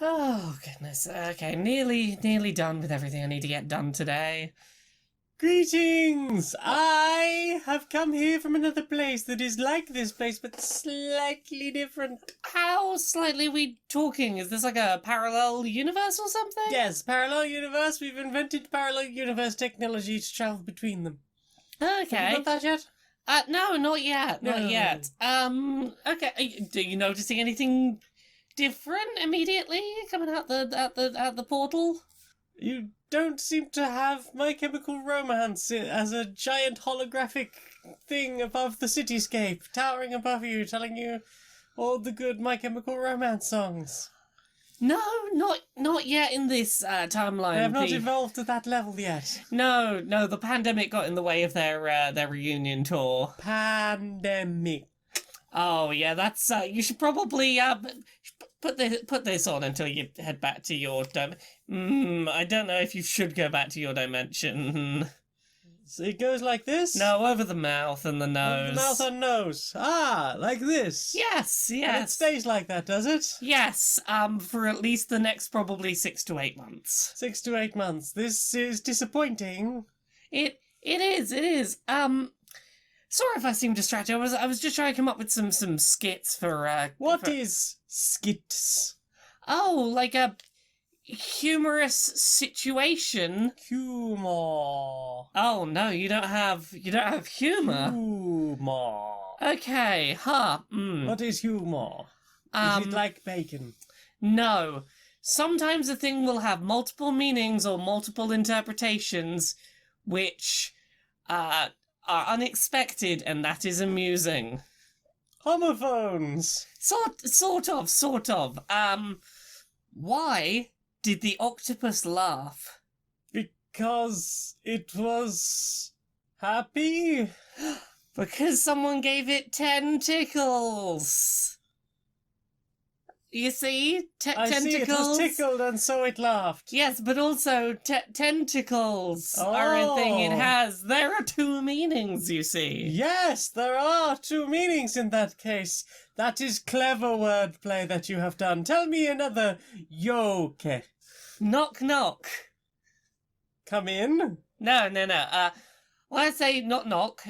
Oh, goodness. Okay, nearly done with everything I need to get done today. Greetings! I have come here from another place that is like this place, but slightly different. How slightly are we talking? Is this like a parallel universe or something? Yes, parallel universe. We've invented parallel universe technology to travel between them. Okay. Have you got that yet? No, not yet. Not No. yet. Okay. Are you noticing anything different immediately coming out the portal? You don't seem to have My Chemical Romance as a giant holographic thing above the cityscape, towering above you, telling you all the good My Chemical Romance songs. No, not yet in this timeline. They have not evolved to that level yet. No, the pandemic got in the way of their reunion tour. Pandemic. Oh yeah, that's you should probably put this on until you head back to your I don't know if you should go back to your dimension. So it goes like this? No, over the mouth and the nose. Over the mouth and nose. Ah, like this. Yes. And it stays like that, does it? Yes, for at least the next probably 6 to 8 months. 6 to 8 months. This is disappointing. It is. Sorry if I seem distracted. I was just trying to come up with some skits for What is skits? Oh, like a humorous situation. Humor. Oh no, you don't have humor. Humor. Okay, What is humor? Is it like bacon? No. Sometimes a thing will have multiple meanings or multiple interpretations, which are unexpected, and that is amusing. Homophones. Sort of. Why did the octopus laugh? Because it was happy? Because someone gave it tentacles. You see? I Tentacles. see, it was tickled and so it laughed. Yes, but also tentacles are a thing it has. There are two meanings, you see. Yes, there are two meanings in that case. That is clever wordplay that you have done. Tell me another yoke. Knock, knock. Come in. No. When I say knock, knock,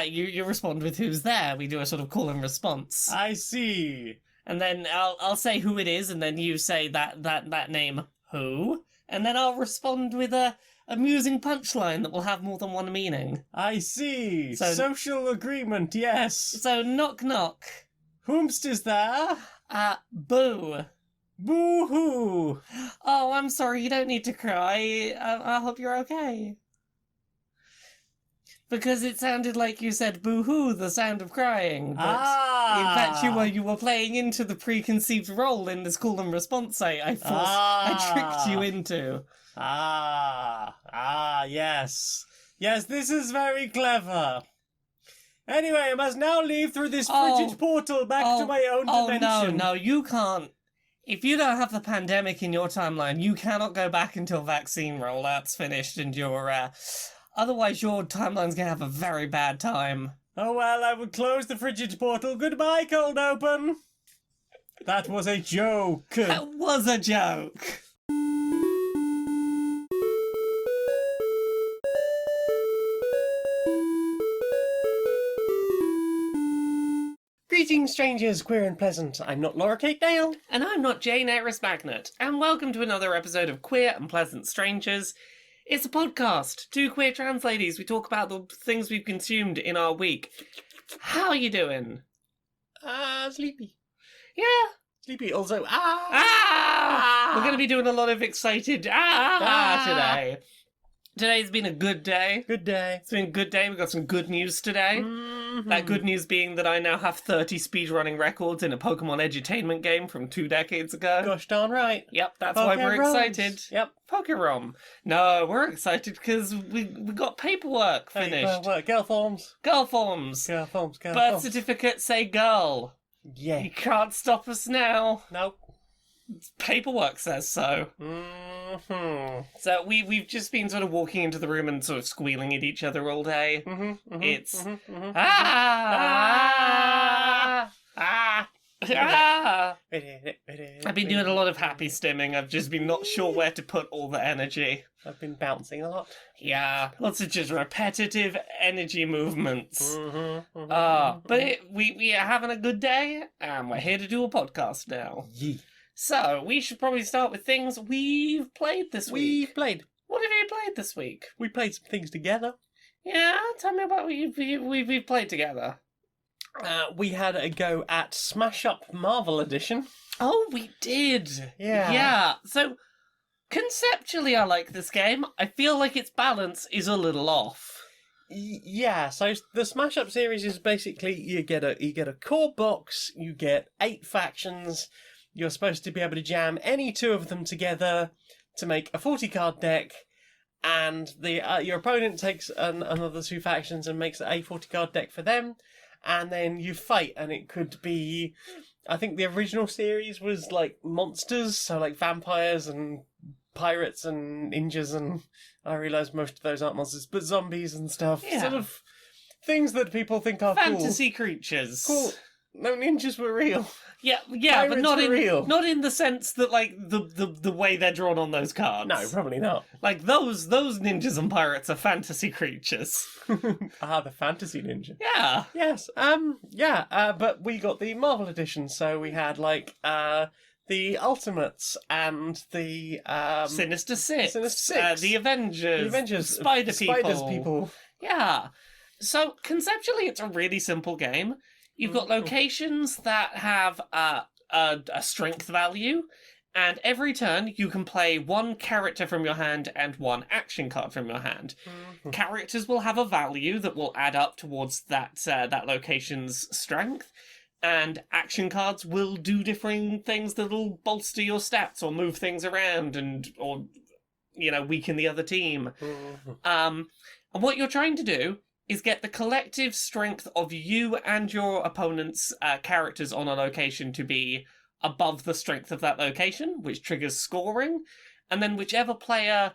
you respond with who's there. We do a sort of call and response. I see. And then I'll say who it is, and then you say that name, who, and then I'll respond with a amusing punchline that will have more than one meaning. I see. So, social agreement, yes. So knock knock. Whomst is there? Boo. Boo-hoo. Oh, I'm sorry, you don't need to cry. I hope you're okay. Because it sounded like you said boo-hoo, the sound of crying. But in fact, you were playing into the preconceived role in this call and response I tricked you into. Yes. Yes, this is very clever. Anyway, I must now leave through this frigid portal back to my own dimension. No, you can't. If you don't have the pandemic in your timeline, you cannot go back until vaccine rollout's finished and your otherwise your timeline's gonna have a very bad time. Oh well, I will close the frigid portal. Goodbye, cold open. That was a joke. That was a joke. Greetings, strangers, queer and pleasant. I'm not Laura Kate Dale. And I'm not Jane Aerith Magnet. And welcome to another episode of Queer and Pleasant Strangers. It's a podcast. Two queer trans ladies. We talk about the things we've consumed in our week. How are you doing? Sleepy. Yeah. Sleepy. Also, We're going to be doing a lot of excited today. Today's been a good day. Good day. It's been a good day. We've got some good news today. Mm-hmm. That good news being that I now have 30 speedrunning records in a Pokemon edutainment game from 2 decades ago. Gosh darn right. Yep, that's why we're excited. Yep. PokéROM. No, we're excited because we got paperwork finished. Girl forms. Girl forms. Birth certificate say girl. Yeah. You can't stop us now. Nope. Paperwork says so. Mm-hmm. So we've just been sort of walking into the room and sort of squealing at each other all day. It's Ah! I've been doing a lot of happy stimming. I've just been not sure where to put all the energy. I've been bouncing a lot. Yeah, lots of just repetitive energy movements. Mm-hmm, But we are having a good day, and we're here to do a podcast now. Yee. So, we should probably start with things we've played this week. What have you played this week? We played some things together. Yeah, tell me about what we've played together. We had a go at Smash Up Marvel Edition. Oh, we did. Yeah. So, conceptually, I like this game. I feel like its balance is a little off. Yeah, so the Smash Up series is basically you get a core box, you get 8 factions. You're supposed to be able to jam any 2 of them together to make a 40-card deck, and your opponent takes another 2 factions and makes a 40-card deck for them, and then you fight, and it could be... I think the original series was like monsters, so like vampires and pirates and ninjas, and I realise most of those aren't monsters, but zombies and stuff. Yeah. Sort of things that people think are Fantasy creatures. Cool. No, ninjas were real. Yeah, Pirates but not were real. not in the sense that like the way they're drawn on those cards. No, probably not. Like those ninjas and pirates are fantasy creatures. The fantasy ninja. Yeah. Yes. But we got the Marvel edition, so we had like the Ultimates and the Sinister Six. Six. The Avengers. Spiders people. Yeah. So conceptually, it's a really simple game. You've got locations that have a strength value, and every turn you can play 1 character from your hand and 1 action card from your hand. Characters will have a value that will add up towards that location's strength, and action cards will do different things that'll bolster your stats or move things around or weaken the other team. And what you're trying to do is get the collective strength of you and your opponent's characters on a location to be above the strength of that location, which triggers scoring, and then whichever player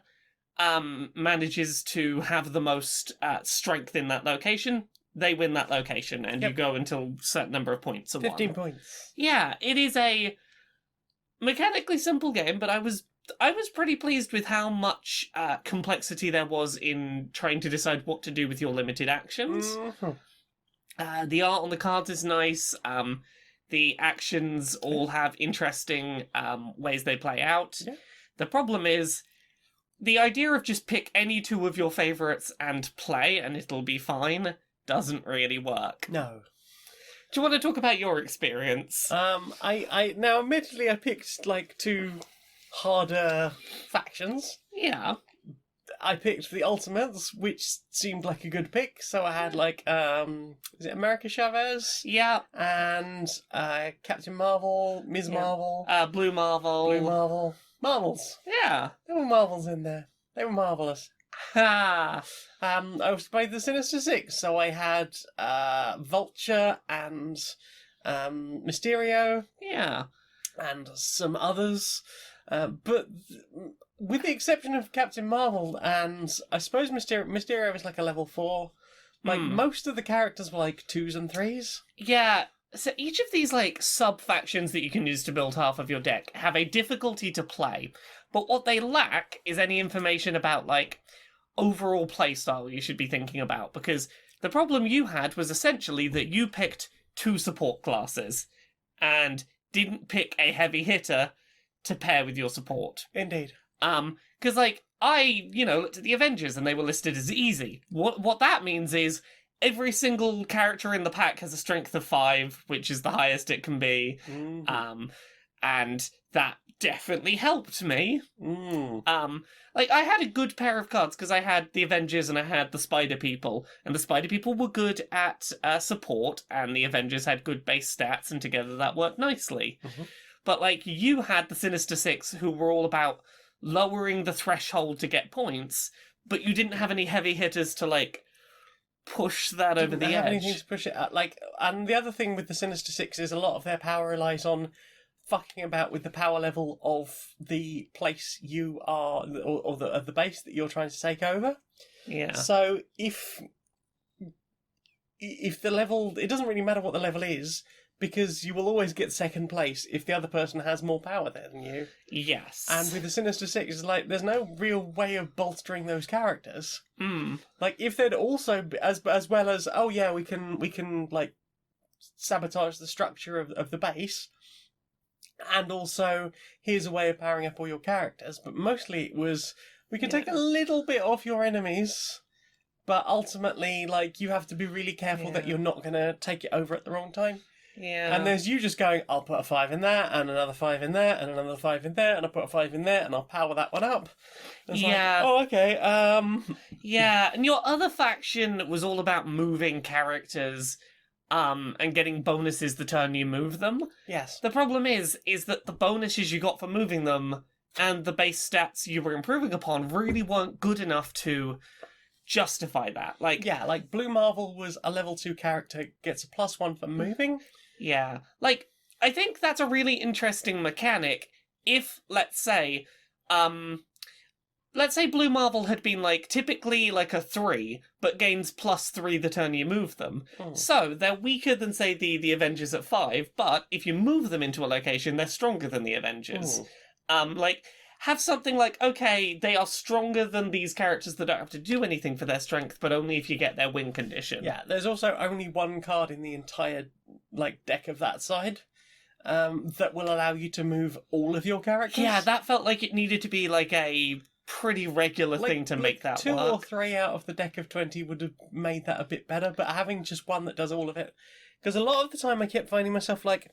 manages to have the most strength in that location, they win that location, and you go until a certain number of points. 15 points. Yeah, it is a mechanically simple game, but I was pretty pleased with how much complexity there was in trying to decide what to do with your limited actions. The art on the cards is nice. The actions all have interesting ways they play out. Yeah. The problem is, the idea of just pick any 2 of your favourites and play and it'll be fine doesn't really work. No. Do you want to talk about your experience? Now admittedly I picked like 2 harder factions. Yeah. I picked the Ultimates, which seemed like a good pick. So I had like, is it America Chavez? Yeah. And Captain Marvel, Ms. Marvel. Blue Marvel. Marvels. Yeah. There were Marvels in there. They were marvellous. Ha! I was played the Sinister Six, so I had Vulture and Mysterio. Yeah. And some others. But with the exception of Captain Marvel, and I suppose Mysterio was like a level 4. Like, most of the characters were like 2s and 3s. Yeah, so each of these like sub-factions that you can use to build half of your deck have a difficulty to play, but what they lack is any information about like overall playstyle you should be thinking about, because the problem you had was essentially that you picked 2 support classes and didn't pick a heavy hitter to pair with your support. Indeed. Because like I looked at the Avengers and they were listed as easy. What that means is every single character in the pack has a strength of 5, which is the highest it can be. And that definitely helped me. Like I had a good pair of cards because I had the Avengers and I had the Spider People, and the Spider People were good at support, and the Avengers had good base stats, and together that worked nicely. But like you had the Sinister Six, who were all about lowering the threshold to get points, but you didn't have any heavy hitters to like push that over the edge. Anything to push it at, like, and the other thing with the Sinister Six is a lot of their power relies on fucking about with the power level of the place you are, or the base that you're trying to take over. Yeah. So if the level, it doesn't really matter what the level is, because you will always get second place if the other person has more power than you. Yes. And with the Sinister Six, it's like there's no real way of bolstering those characters. Like if they'd also as well as we can like sabotage the structure of the base, and also here's a way of powering up all your characters. But mostly it was we can take a little bit off your enemies. But ultimately, like, you have to be really careful that you're not going to take it over at the wrong time. Yeah. And there's you just going, I'll put a 5 in there, and another 5 in there, and another 5 in there, and I'll put a 5 in there, and I'll power that one up. And it's like, oh, okay, Yeah, and your other faction was all about moving characters, and getting bonuses the turn you move them. Yes. The problem is that the bonuses you got for moving them and the base stats you were improving upon really weren't good enough to justify that. Like, yeah, like Blue Marvel was a level 2 character, gets a +1 for moving. Yeah. Like, I think that's a really interesting mechanic if, let's say Blue Marvel had been, like, typically, like, a 3, but gains +3 the turn you move them. So, they're weaker than, say, the Avengers at 5, but if you move them into a location, they're stronger than the Avengers. Like, have something like, okay, they are stronger than these characters that don't have to do anything for their strength, but only if you get their win condition. Yeah, there's also only one card in the entire like deck of that side that will allow you to move all of your characters. Yeah, that felt like it needed to be like a pretty regular thing to make that 2 work. or 3 out of the deck of 20 would have made that a bit better, but having just one that does all of it. Because a lot of the time I kept finding myself like,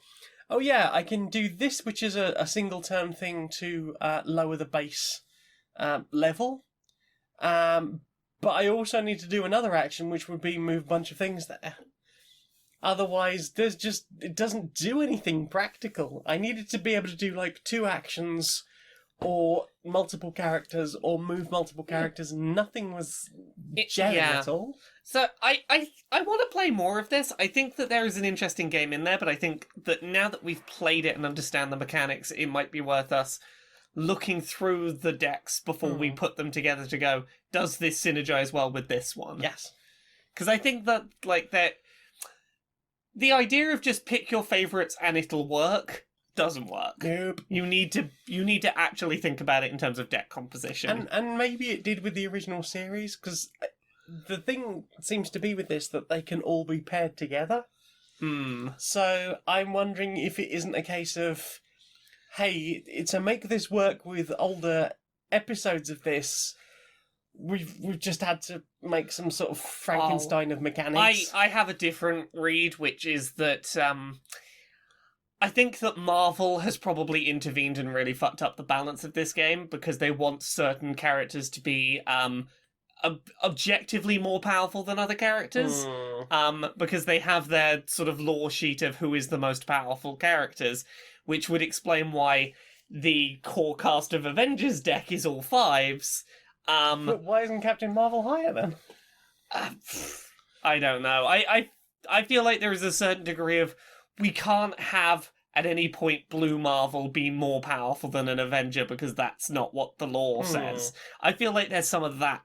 oh yeah, I can do this, which is a single turn thing to lower the base level. But I also need to do another action, which would be move a bunch of things there. Otherwise, it doesn't do anything practical. I needed to be able to do like 2 actions, or multiple characters, or move multiple characters. Nothing was gelling at all. So I want to play more of this. I think that there is an interesting game in there, but I think that now that we've played it and understand the mechanics, it might be worth us looking through the decks before we put them together to go, does this synergize well with this one? Yes. Because I think that, like, that the idea of just pick your favourites and it'll work doesn't work. Nope. You need to actually think about it in terms of deck composition. And maybe it did with the original series, because the thing seems to be with this that they can all be paired together. So I'm wondering if it isn't a case of, hey, to make this work with older episodes of this, we've just had to make some sort of Frankenstein of mechanics. I have a different read, which is that I think that Marvel has probably intervened and really fucked up the balance of this game because they want certain characters to be objectively more powerful than other characters. Because they have their sort of lore sheet of who is the most powerful characters, which would explain why the core cast of Avengers deck is all 5s. But why isn't Captain Marvel higher then? I don't know. I feel like there is a certain degree of we can't have at any point Blue Marvel be more powerful than an Avenger because that's not what the lore says. I feel like there's some of that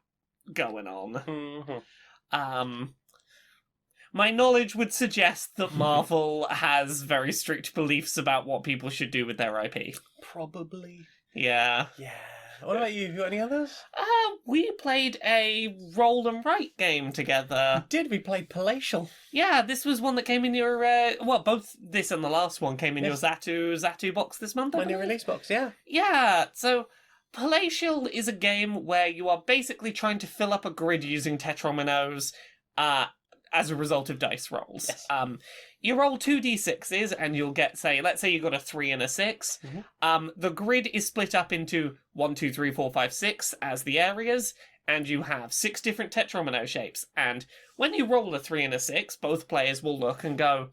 going on. My knowledge would suggest that Marvel has very strict beliefs about what people should do with their IP. Probably. Yeah. Yeah. What about you? Have you got any others? We played a roll and write game together. We played Palatial. Yeah, this was one that came in your, both this and the last one came in your Zatu box this month. My new release box, yeah. Yeah, so Palatial is a game where you are basically trying to fill up a grid using tetrominoes, as a result of dice rolls. Yes. You roll 2d6s and you'll get, let's say you got a 3 and a 6. The grid is split up into 1, 2, 3, 4, 5, 6 as the areas, and you have 6 different tetromino shapes. And when you roll a 3 and a 6, both players will look and go,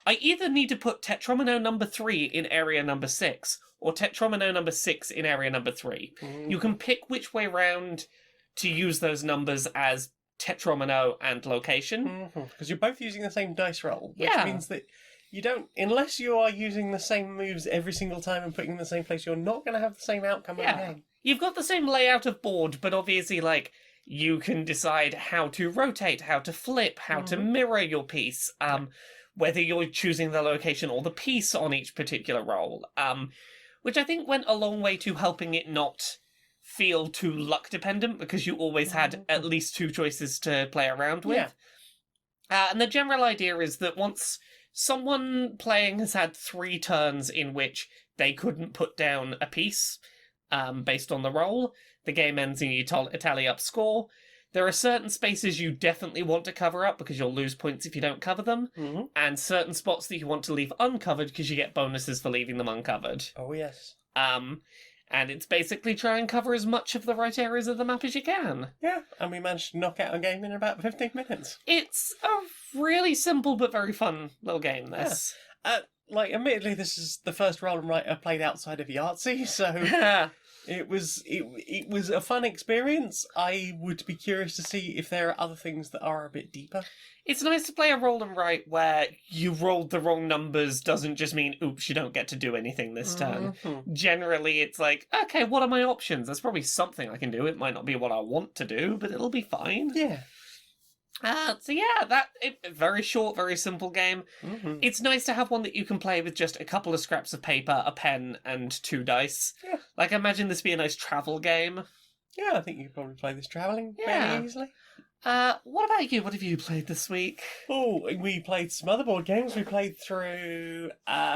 I either need to put tetromino number 3 in area number 6, or tetromino number 6 in area number 3. You can pick which way round to use those numbers as tetromino and location. Because you're both using the same dice roll, which means that you don't, unless you are using the same moves every single time and putting them in the same place, you're not going to have the same outcome in the game. You've got the same layout of board, but obviously, like, you can decide how to rotate, how to flip, how to mirror your piece, whether you're choosing the location or the piece on each particular roll, which I think went a long way to helping it not feel too luck dependent, because you always had at least 2 choices to play around with. And the general idea is that once someone playing has had 3 turns in which they couldn't put down a piece based on the roll, the game ends and you tally up score. There are certain spaces you definitely want to cover up because you'll lose points if you don't cover them, and certain spots that you want to leave uncovered because you get bonuses for leaving them uncovered. Oh, yes. And it's basically try and cover as much of the right areas of the map as you can. Yeah, and we managed to knock out a game in about 15 minutes. It's a really simple but very fun little game, this. Yeah. Admittedly, this is the first roll and write I played outside of Yahtzee, so it was a fun experience. I would be curious to see if there are other things that are a bit deeper. It's nice to play a roll and write where you rolled the wrong numbers doesn't just mean, oops, you don't get to do anything this turn. Generally, it's like, okay, what are my options? There's probably something I can do. It might not be what I want to do, but it'll be fine. Yeah. Very short, very simple game. It's nice to have one that you can play with just a couple of scraps of paper, a pen, and 2 dice. Yeah. Like, I imagine this be a nice travel game. Yeah, I think you could probably play this travelling fairly easily. What about you? What have you played this week? Oh, we played some other board games. We played through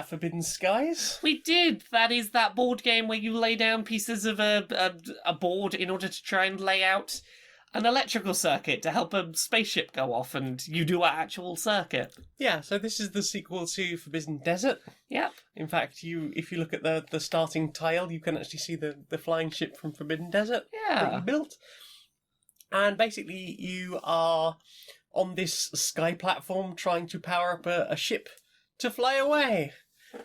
Forbidden Skies. We did. That is that board game where you lay down pieces of a board in order to try and lay out an electrical circuit to help a spaceship go off, and you do an actual circuit. Yeah, so this is the sequel to Forbidden Desert. Yep. In fact, if you look at the starting tile, you can actually see the flying ship from Forbidden Desert that you built. And basically, you are on this sky platform trying to power up a ship to fly away.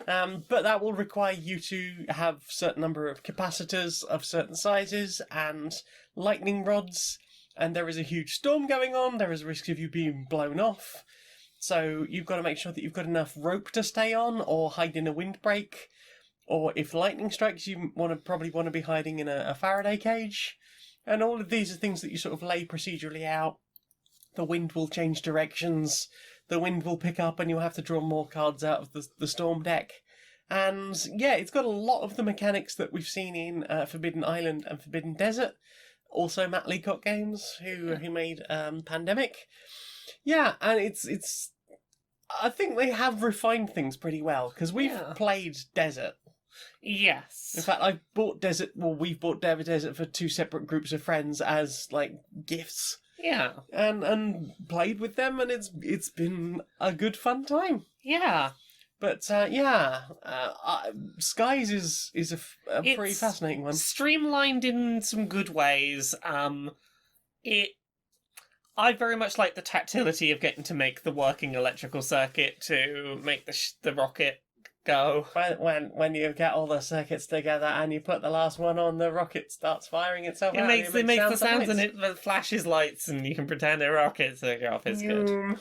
But that will require you to have a certain number of capacitors of certain sizes and lightning rods. And there is a huge storm going on. There is a risk of you being blown off. So you've got to make sure that you've got enough rope to stay on or hide in a windbreak. Or if lightning strikes, you probably want to be hiding in a Faraday cage. And all of these are things that you sort of lay procedurally out. The wind will change directions. The wind will pick up and you'll have to draw more cards out of the storm deck. And yeah, it's got a lot of the mechanics that we've seen in Forbidden Island and Forbidden Desert. Also Matt Leacock Games, who made Pandemic. Yeah, and it's I think they have refined things pretty well, because we've played Desert. Yes. In fact, we've bought Desert for 2 separate groups of friends as, like, gifts. Yeah. And played with them, and it's been a good fun time. Yeah. But, Skies is a pretty fascinating one. Streamlined in some good ways. I very much like the tactility of getting to make the working electrical circuit to make the rocket go. When you get all the circuits together and you put the last one on, the rocket starts firing itself out. It makes the sounds and it flashes lights and you can pretend a rocket's going off. It's good.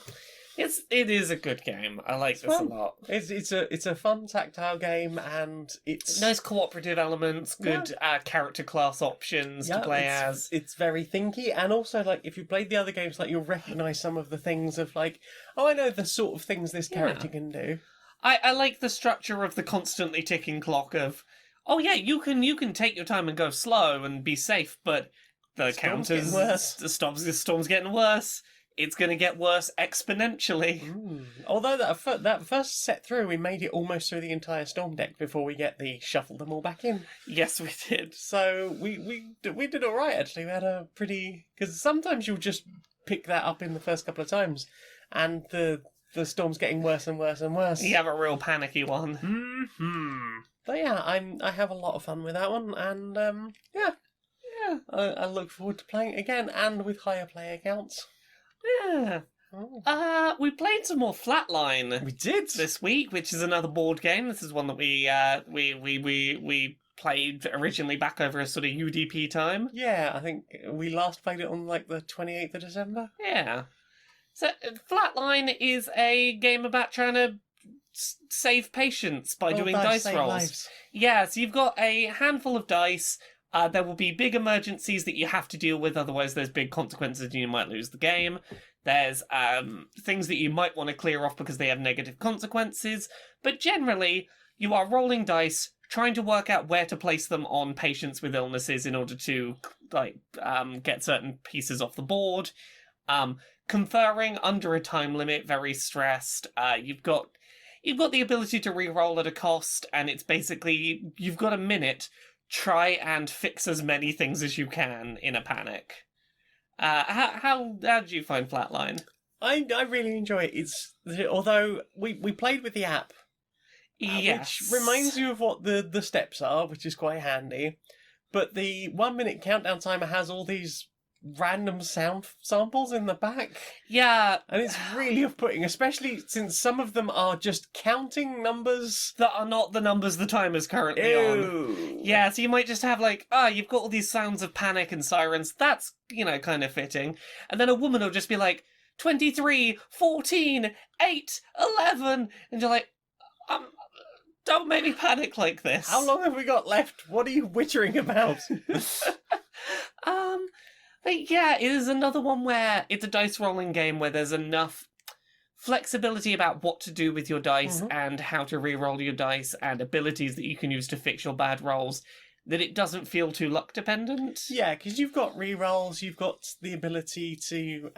It is a good game. I like this a lot. It's a fun tactile game, and it's nice cooperative elements, good character class options to play as. It's very thinky, and also, like, if you played the other games, like, you'll recognise some of the things of, like, oh, I know the sort of things this character can do. I like the structure of the constantly ticking clock of, oh yeah, you can take your time and go slow and be safe, but the storm's getting worse. It's going to get worse exponentially. Although that first set through, we made it almost through the entire storm deck before we shuffled them all back in. Yes, we did. So we did all right, actually. We had a pretty... Because sometimes you'll just pick that up in the first couple of times, and the storm's getting worse and worse and worse. You have a real panicky one. But yeah, I have a lot of fun with that one, and I look forward to playing it again, and with higher player counts. Yeah. We played some more Flatline. We did this week, which is another board game. This is one that we played originally back over a sort of UDP time. Yeah, I think we last played it on like the 28th of December. Yeah. So Flatline is a game about trying to save patients by doing dice rolls. Lives. Yeah, so you've got a handful of dice. There will be big emergencies that you have to deal with, otherwise there's big consequences and you might lose the game. There's things that you might want to clear off because they have negative consequences, but generally, you are rolling dice, trying to work out where to place them on patients with illnesses in order to get certain pieces off the board. Conferring under a time limit, very stressed. You've got the ability to re-roll at a cost, and it's basically you've got a minute. Try and fix as many things as you can in a panic. How did you find Flatline? I really enjoy it. Although we played with the app, Yes. which reminds you of what the steps are, which is quite handy. But the 1 minute countdown timer has all these random sound samples in the back. Yeah. And it's really off-putting, especially since some of them are just counting numbers that are not the numbers the timer's currently on. Ew. Yeah, so you might just have you've got all these sounds of panic and sirens. That's, kind of fitting. And then a woman will just be like, 23, 14, 8, 11. And you're like, don't make me panic like this. How long have we got left? What are you wittering about? But yeah, it is another one where it's a dice rolling game where there's enough flexibility about what to do with your dice and how to re-roll your dice and abilities that you can use to fix your bad rolls, that it doesn't feel too luck dependent. Yeah, because you've got re-rolls, you've got the ability to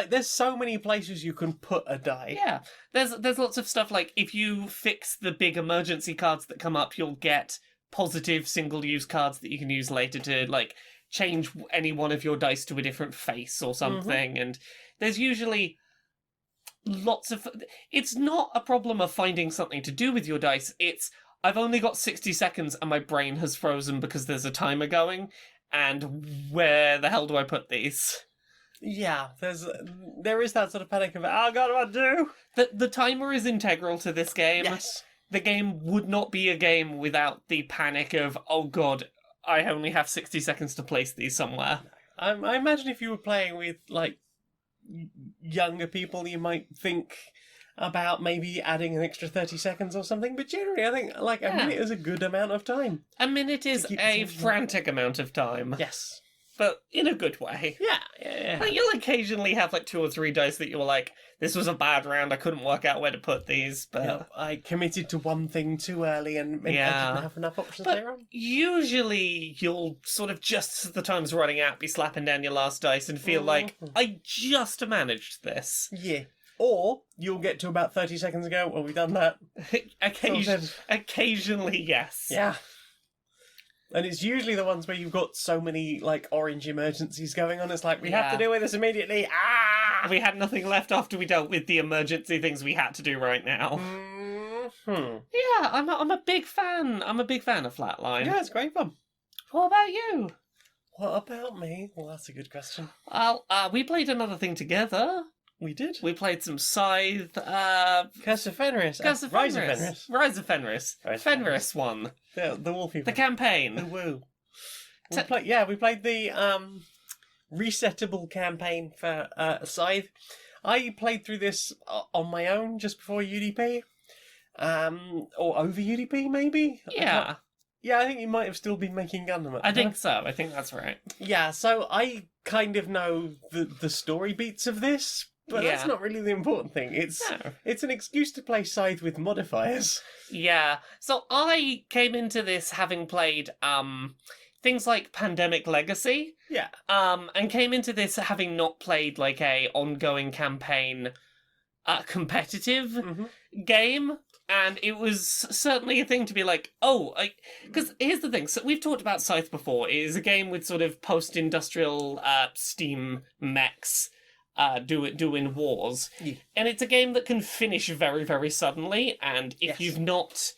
there's so many places you can put a die. Yeah, there's lots of stuff like if you fix the big emergency cards that come up, you'll get positive single-use cards that you can use later to change any one of your dice to a different face or something. And there's usually lots of... It's not a problem of finding something to do with your dice. It's, I've only got 60 seconds and my brain has frozen because there's a timer going, and where the hell do I put these? Yeah, there is that sort of panic of, oh god, what do I do? The timer is integral to this game. Yes. The game would not be a game without the panic of, oh god, I only have 60 seconds to place these somewhere. I imagine if you were playing with, younger people, you might think about maybe adding an extra 30 seconds or something, but generally I think, a minute is a good amount of time. A minute is a frantic amount of time. Yes. But in a good way. Yeah. You'll occasionally have 2 or 3 dice that you were like, this was a bad round, I couldn't work out where to put these, but... Yep, I committed to one thing too early and maybe I didn't have enough options later on. Usually you'll sort of just as the time's running out be slapping down your last dice and feel like, I just managed this. Yeah. Or you'll get to about 30 seconds ago, well, we've done that. Occasionally, yes. Yeah. And it's usually the ones where you've got so many, orange emergencies going on. It's we have to deal with this immediately. Ah! We had nothing left after we dealt with the emergency things we had to do right now. Mm-hmm. Yeah, I'm a big fan. I'm a big fan of Flatline. Yeah, it's great fun. What about you? What about me? Well, that's a good question. We played another thing together. We did. We played some Scythe. Curse of Fenris. Rise of Fenris. Rise of Fenris. Fenris won. The wallpaper. The campaign. The woo. We played the resettable campaign for Scythe. I played through this on my own just before UDP. Or over UDP, maybe? Yeah. Yeah, I think you might have still been making Gundam at the I think time. so. I think that's right. Yeah, so I kind of know the story beats of this, but that's not really the important thing. It's an excuse to play Scythe with modifiers. Yeah. So I came into this having played things like Pandemic Legacy. Yeah. And came into this having not played a ongoing campaign competitive game. And it was certainly a thing to be like, because here's the thing. So we've talked about Scythe before. It is a game with sort of post-industrial steam mechs doing wars. Yeah. And it's a game that can finish very, very suddenly. And if you've not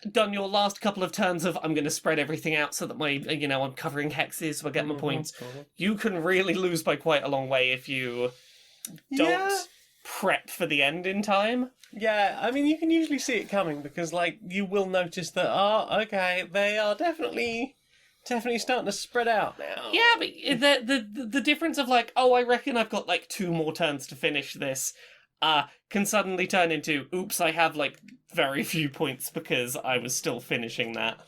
done your last couple of turns of, I'm going to spread everything out so that I'm covering hexes, so I get my points, you can really lose by quite a long way if you don't prep for the end in time. Yeah, I mean, you can usually see it coming because, you will notice that, they are definitely starting to spread out now. Yeah, but the difference of, I reckon I've got, 2 more turns to finish this, can suddenly turn into, oops, I have, very few points because I was still finishing that.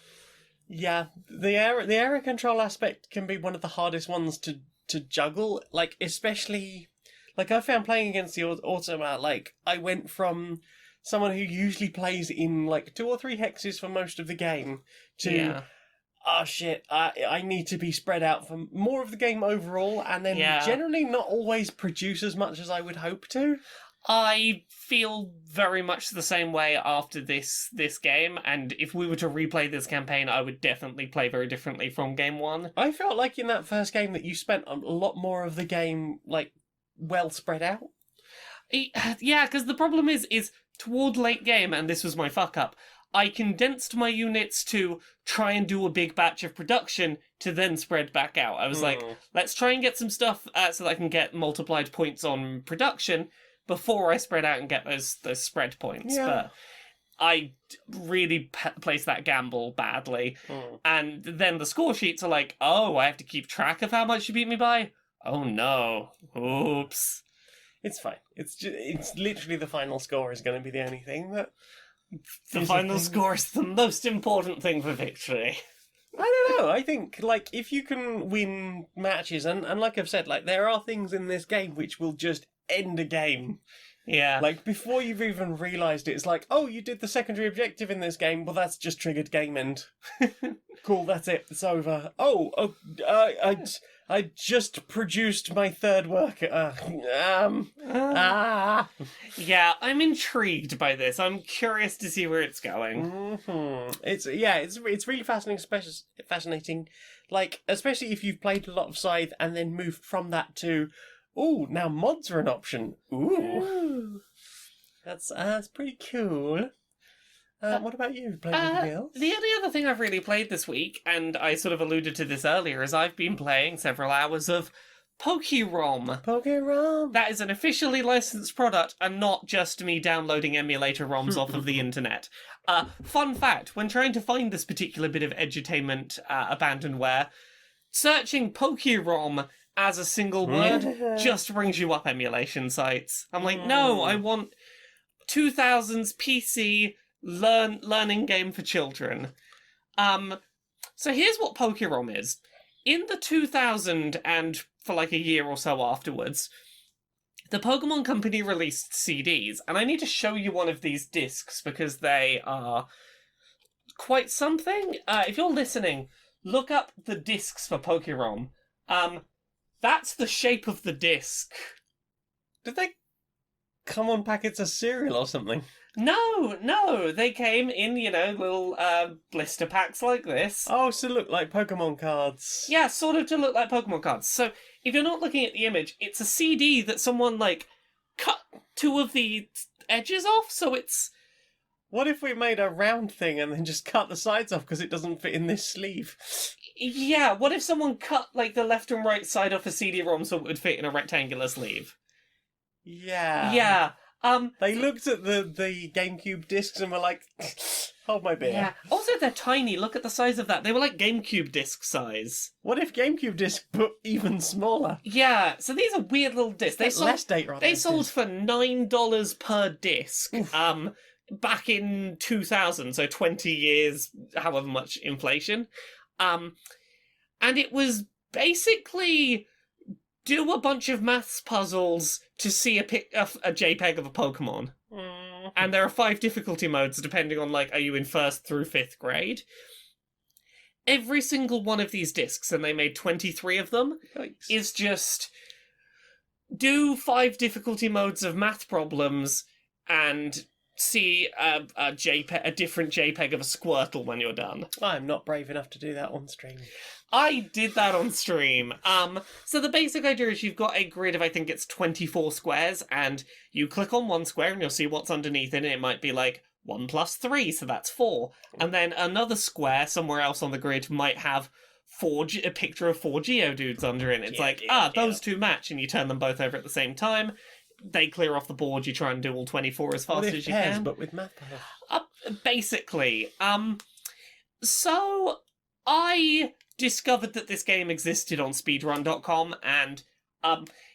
Yeah, the area control aspect can be one of the hardest ones to juggle. Like, especially, like, I found playing against the automat, like, I went from someone who usually plays in like 2 or 3 hexes for most of the game to Yeah. oh shit, I need to be spread out for more of the game overall, and then Yeah. generally not always produce as much as I would hope to. I feel very much the same way after this game, and if we were to replay this campaign, I would definitely play very differently from game one. I felt like in that first game that you spent a lot more of the game like well spread out. Yeah, because the problem is toward late game, and this was my fuck up, I condensed my units to try and do a big batch of production to then spread back out. I was like, let's try and get some stuff so that I can get multiplied points on production before I spread out and get those spread points. Yeah. But I really placed that gamble badly. And then the score sheets are like, oh, I have to keep track of how much you beat me by? Oh no. Oops. It's fine. It's literally the final score is going to be the only thing that... The final score is the most important thing for victory. I don't know. I think, like, if you can win matches, and like I've said, like, there are things in this game which will just end a game. Yeah. Like, before you've even realised it, it's like, oh, you did the secondary objective in this game, well, that's just triggered game end. Cool, that's it, it's over. I just produced my third work. Yeah, I'm intrigued by this. I'm curious to see where it's going. It's really fascinating. Like, especially if you've played a lot of Scythe and then moved from that to, ooh, now mods are an option. Ooh. That's pretty cool. What about you? Played anything else? The only other thing I've really played this week, and I sort of alluded to this earlier, is I've been playing several hours of PokéROM. PokéROM. That is an officially licensed product and not just me downloading emulator ROMs off of the internet. Fun fact, when trying to find this particular bit of edutainment abandonware, searching PokéROM as a single word just brings you up emulation sites. I'm like, no, I want 2000s PC learning game for children. So here's what PokéROM is. In the 2000 and for like a year or so afterwards, the Pokemon Company released CDs, and I need to show you one of these discs because they are quite something. If you're listening, look up the discs for PokéROM. That's the shape of the disc. Did they come on packets of cereal or something? No, they came in, little blister packs like this. Oh, so look like Pokemon cards. Yeah, sort of to look like Pokemon cards. So, if you're not looking at the image, it's a CD that someone, cut two of the edges off, so it's... What if we made a round thing and then just cut the sides off because it doesn't fit in this sleeve? Yeah, what if someone cut, the left and right side off a CD-ROM so it would fit in a rectangular sleeve? Yeah. Yeah. They looked at the GameCube discs and were like, hold my beer. Yeah. Also, they're tiny. Look at the size of that. They were like GameCube disc size. What if GameCube discs but even smaller? Yeah. So these are weird little discs. They sold for $9 per disc. Back in 2000, so 20 years, however much inflation. And it was basically do a bunch of maths puzzles to see a JPEG of a Pokemon. And there are 5 difficulty modes depending on, are you in 1st through 5th grade? Every single one of these discs, and they made 23 of them, is just do 5 difficulty modes of math problems and see a different JPEG of a Squirtle when you're done. I'm not brave enough to do that on stream. I did that on stream. So the basic idea is you've got a grid of, I think it's 24 squares, and you click on one square and you'll see what's underneath it, and it might be 1 plus 3, so that's 4. And then another square somewhere else on the grid might have a picture of 4 Geodudes under it. And it's those two match, and you turn them both over at the same time. They clear off the board, you try and do all 24 as fast as you can. But with math puzzles. Basically. So I discovered that this game existed on speedrun.com, and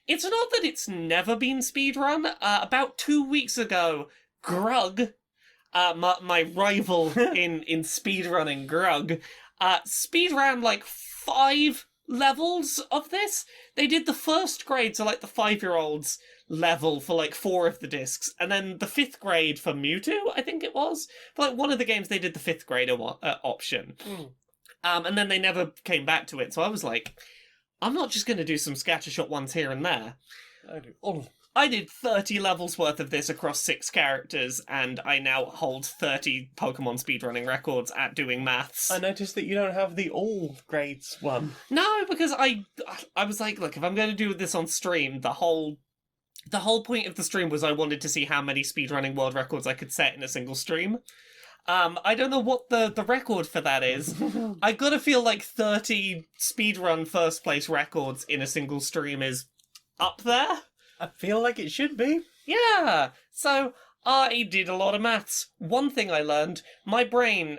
it's not that it's never been speedrun. About 2 weeks ago, Grug my rival in speedrunning, Grug, speedran like 5 levels of this. They did the first grade, so like the 5-year-olds level for like 4 of the discs, and then the 5th grade for Mewtwo, I think it was. For like one of the games, they did the 5th grade option. And then they never came back to it, so I was like, I'm not just going to do some scattershot ones here and there. I do all of them. I did 30 levels worth of this across 6 characters, and I now hold 30 Pokemon speedrunning records at doing maths. I noticed that you don't have the all grades one. No, because I was like, look, if I'm going to do this on stream, the whole point of the stream was I wanted to see how many speedrunning world records I could set in a single stream. I don't know what the record for that is. I gotta feel like 30 speedrun first place records in a single stream is up there. I feel like it should be. Yeah, so I did a lot of maths. One thing I learned, my brain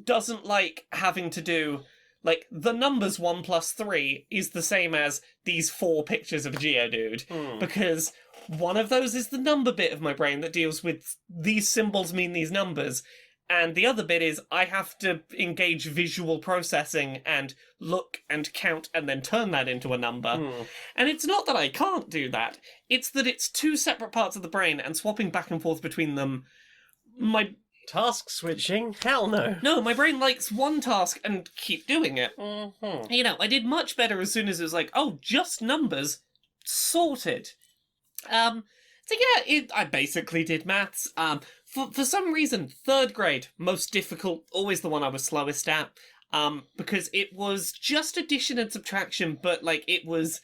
doesn't like having to do, like, the numbers 1 plus 3 is the same as these 4 pictures of Geodude, because one of those is the number bit of my brain that deals with these symbols mean these numbers, and the other bit is I have to engage visual processing and look and count and then turn that into a number. And it's not that I can't do that, it's that it's 2 separate parts of the brain, and swapping back and forth between them, Task switching? Hell no. No, my brain likes one task and keep doing it. Mm-hmm. You know, I did much better as soon as it was like, oh, just numbers. Sorted. So yeah, I basically did maths. For some reason, 3rd grade, most difficult, always the one I was slowest at. Because it was just addition and subtraction, but like it was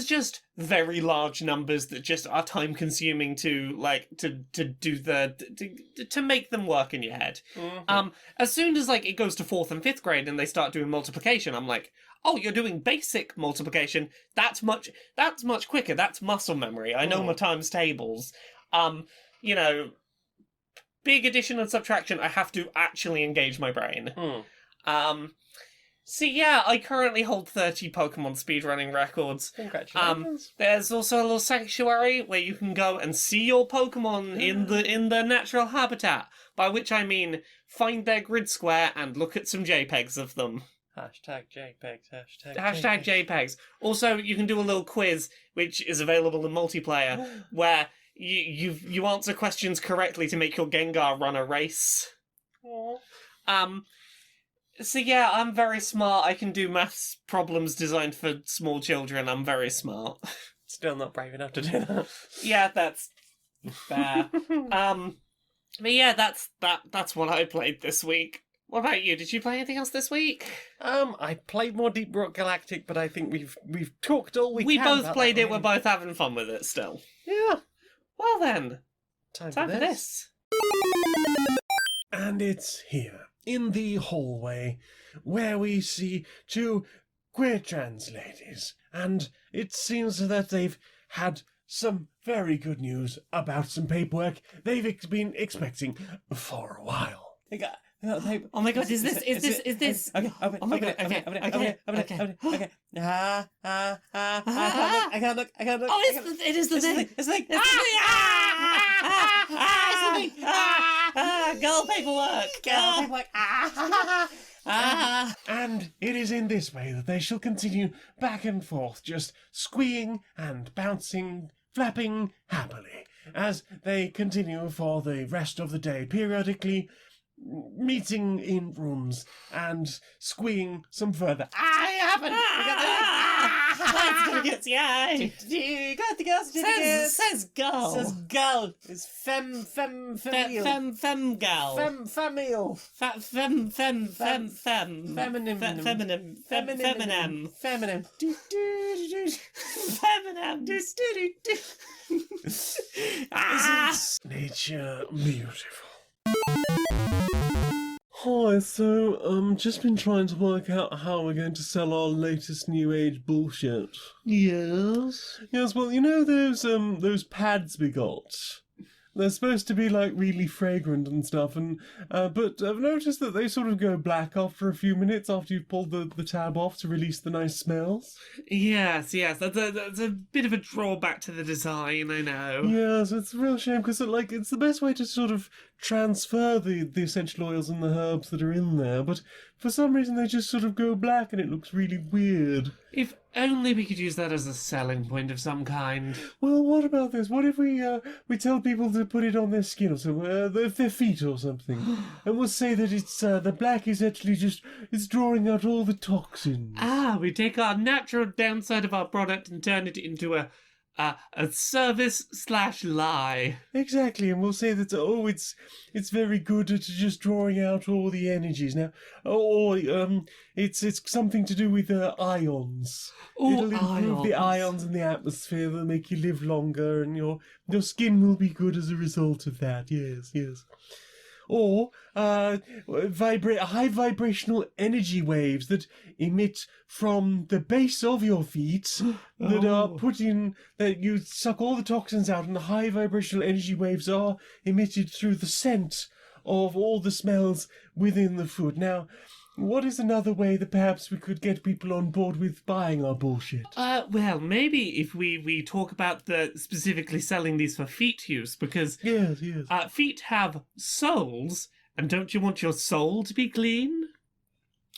just very large numbers that just are time consuming to make them work in your head. As soon as like it goes to 4th and 5th grade and they start doing multiplication, I'm like, oh, you're doing basic multiplication. That's much quicker. That's muscle memory. I know my times tables. You know, big addition and subtraction, I have to actually engage my brain. So yeah, I currently hold 30 Pokemon speedrunning records. Congratulations. There's also a little sanctuary where you can go and see your Pokemon in their natural habitat, by which I mean find their grid square and look at some JPEGs of them. Hashtag JPEGs. Hashtag JPEGs. Also, you can do a little quiz, which is available in multiplayer, where you answer questions correctly to make your Gengar run a race. So yeah, I'm very smart. I can do maths problems designed for small children. I'm very smart. Still not brave enough to do that. Yeah, that's fair. But yeah, that's what I played this week. What about you? Did you play anything else this week? I played more Deep Rock Galactic, but I think we've talked all we can. We both about played that, it. We're both having fun with it still. Yeah. Well then, Time for this. And it's here, in the hallway, where we see 2 queer trans ladies, and it seems that they've had some very good news about some paperwork they've been expecting for a while. Oh my god, is this? Okay, open Oh my it, God, okay, open it, okay, open it, okay. open it, okay. I can't look. Oh, it is the thing. It's the thing. It's the thing. Girl paperwork. And it is in this way that they shall continue back and forth, just squeeing and bouncing, flapping happily, as they continue for the rest of the day, periodically meeting in rooms and squeeing some further. That's gonna get You got the girls certificate. Says girl. Says girl. It's female. Fem gal. Female. Feminine. Feminine. Feminine. Isn't nature beautiful? Hi, so, just been trying to work out how we're going to sell our latest new age bullshit. Yes. Yes, well, you know those pads we got? They're supposed to be, like, really fragrant and stuff, and, but I've noticed that they sort of go black after a few minutes after you've pulled the tab off to release the nice smells. Yes. That's a bit of a drawback to the design, I know. Yes, it's a real shame, because, like, it's the best way to sort of transfer the essential oils and the herbs that are in there, but for some reason they just sort of go black and it looks really weird. If only we could use that as a selling point of some kind. Well, what about this? What if we tell people to put it on their skin or something, their feet or something, and we'll say that it's the black is actually just it's drawing out all the toxins. We take our natural downside of our product and turn it into a service/lie. Exactly, and we'll say that it's very good at just drawing out all the energies now. It's something to do with ions. It'll improve the ions in the atmosphere that make you live longer, and your skin will be good as a result of that. Yes. Or high vibrational energy waves that emit from the base of your feet that are put in, that you suck all the toxins out, and the high vibrational energy waves are emitted through the scent of all the smells within the food. Now, what is another way that perhaps we could get people on board with buying our bullshit? Well, maybe if we talk about specifically selling these for feet use, because Yes. feet have souls, and don't you want your soul to be clean?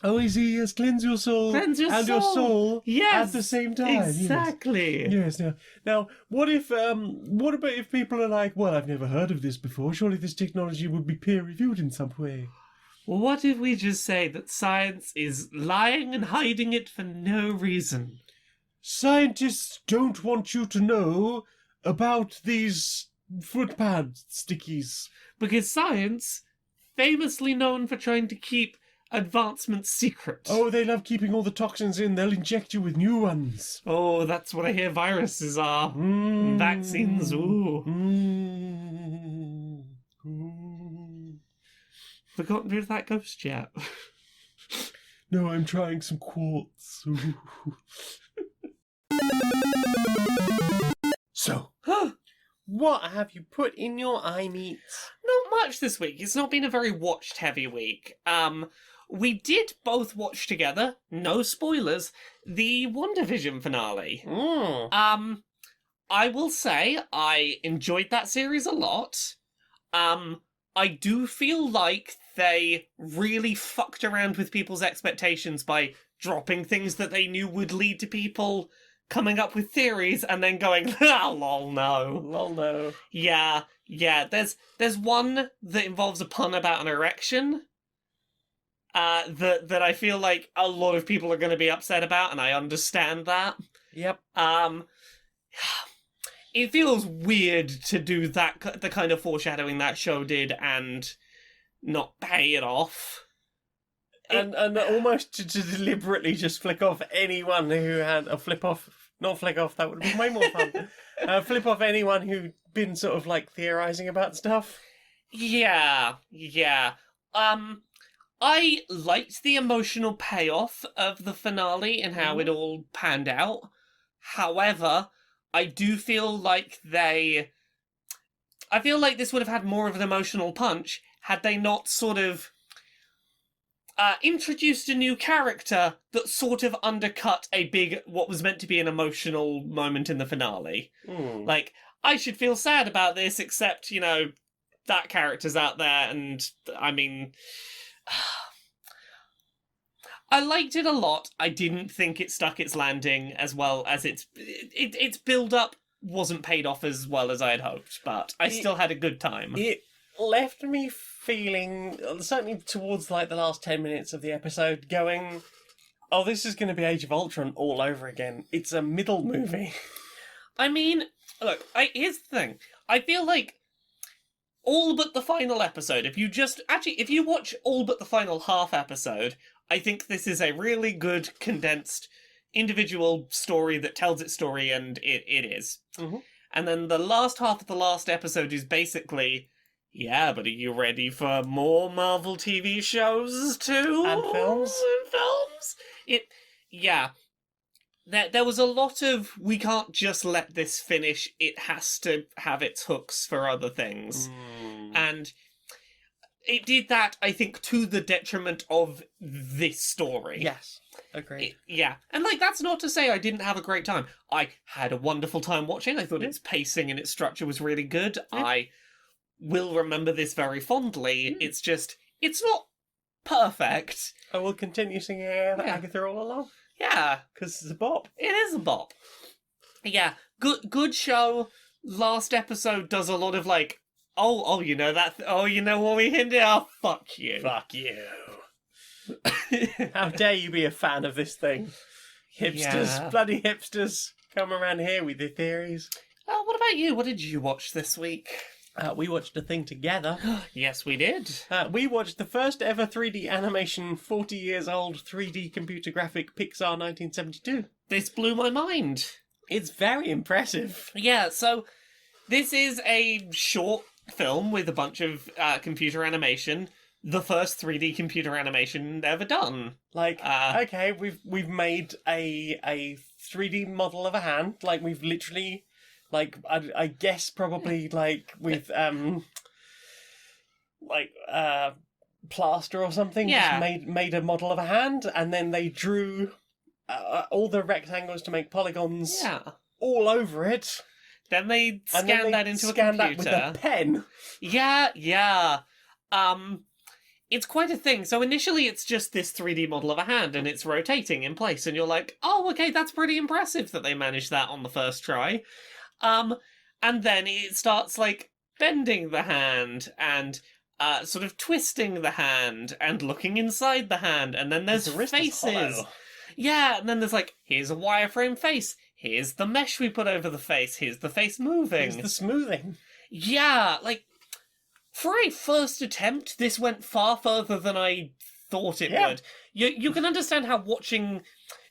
Oh, easy, yes, cleanse your soul Cleanse your and soul. your soul Yes, at the same time. exactly. Yes. Now, what about if people are like, well, I've never heard of this before. Surely this technology would be peer reviewed in some way. Well, what if we just say that science is lying and hiding it for no reason? Scientists don't want you to know about these footpad stickies. Because science, famously known for trying to keep advancements secret. Oh, they love keeping all the toxins in. They'll inject you with new ones. Oh, that's what I hear viruses are. Vaccines, ooh. Forgotten rid of that ghost yet? No, I'm trying some quartz. So, what have you put in your eye meats? Not much this week. It's not been a very watched heavy week. We did both watch together, no spoilers, the WandaVision finale. I will say I enjoyed that series a lot. I do feel like they really fucked around with people's expectations by dropping things that they knew would lead to people coming up with theories and then going, lol, no. Lol, no. Yeah. There's one that involves a pun about an erection. That I feel like a lot of people are going to be upset about, and I understand that. Yep. It feels weird to do that, the kind of foreshadowing that show did, and not pay it off. And almost to deliberately just flick off anyone who had a not flick off, that would have been way more fun. Flip off anyone who'd been sort of like theorising about stuff. Yeah. I liked the emotional payoff of the finale and how it all panned out. However, I do feel like I feel like this would have had more of an emotional punch had they not sort of introduced a new character that sort of undercut what was meant to be an emotional moment in the finale. Like, I should feel sad about this, except, that character's out there, and, I mean... I liked it a lot. I didn't think it stuck its landing as well as its build-up wasn't paid off as well as I had hoped, but I still had a good time. It left me feeling, certainly towards like the last 10 minutes of the episode, going, oh, this is going to be Age of Ultron all over again. It's a middle movie. I mean, look, here's the thing. I feel like all but the final episode, if you watch all but the final half episode, I think this is a really good, condensed, individual story that tells its story, and it is. Mm-hmm. And then the last half of the last episode is basically, yeah, but are you ready for more Marvel TV shows too? And films? There was a lot of, we can't just let this finish, it has to have its hooks for other things. And it did that, I think, to the detriment of this story. Yes, agreed. And that's not to say I didn't have a great time. I had a wonderful time watching. I thought its pacing and its structure was really good. I will remember this very fondly. It's just, it's not perfect. I will continue singing Agatha all along, Yeah, because it's a bop. it is a bop. Yeah, good show. Last episode does a lot of like, you know that, you know what we hinted? Oh, fuck you. Fuck you. How dare you be a fan of this thing? Hipsters, Yeah. bloody hipsters, come around here with your theories. What about you? What did you watch this week? We watched a thing together. Yes, we did. We watched the first ever 3D animation, 40 years old 3D computer graphic Pixar 1972. This blew my mind. It's very impressive. Yeah, so this is a short film with a bunch of computer animation. The first 3D computer animation ever done. Like, okay, we've made a 3D model of a hand. Like, we've literally, like, I guess probably like with plaster or something. Yeah. Just made a model of a hand, and then they drew all the rectangles to make polygons. Yeah. All over it. Then they And scanned then they that into a scanned computer. that with a pen. Yeah. It's quite a thing. So initially it's just this 3D model of a hand and it's rotating in place and you're like, oh, okay, that's pretty impressive that they managed that on the first try. And then it starts like bending the hand and sort of twisting the hand and looking inside the hand, and then there's The wrist is faces. hollow. Yeah, and then there's like, here's a wireframe face, here's the mesh we put over the face, here's the face moving. It's the smoothing. Yeah, like, for a first attempt, this went far further than I thought it would. You can understand how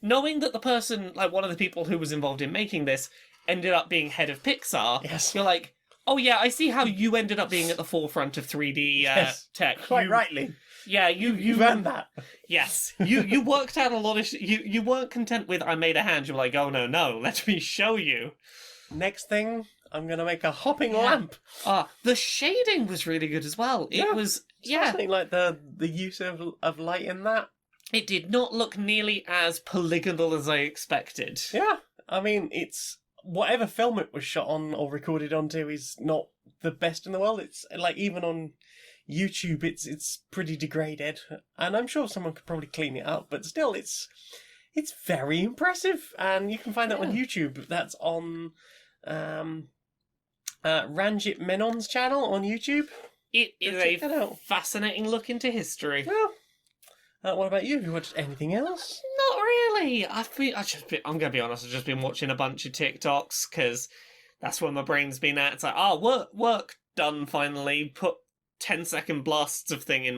knowing that the person, like one of the people who was involved in making this, ended up being head of Pixar, Yes. you're like, oh yeah, I see how you ended up being at the forefront of 3D Yes, tech. Quite rightly. Yeah, You've earned that. Yes, you worked out a lot of you weren't content with I made a hand. You were like, oh no, let me show you. Next thing, I'm going to make a hopping Yeah. lamp. The shading was really good as well. Yeah, It was Something like the use of light in that. It did not look nearly as polygonal as I expected. Yeah, I mean, it's whatever film it was shot on or recorded onto is not the best in the world. It's like even on YouTube, it's pretty degraded, and I'm sure someone could probably clean it up. But still, it's very impressive, and you can find that on YouTube. That's on Ranjit Menon's channel on YouTube. It is Check that a out. fascinating look into history. Well, what about you? Have you watched anything else? Not really. I'm gonna be honest. I've just been watching a bunch of TikToks because that's where my brain's been at. It's like, work done finally. Put 10-second blasts of thing in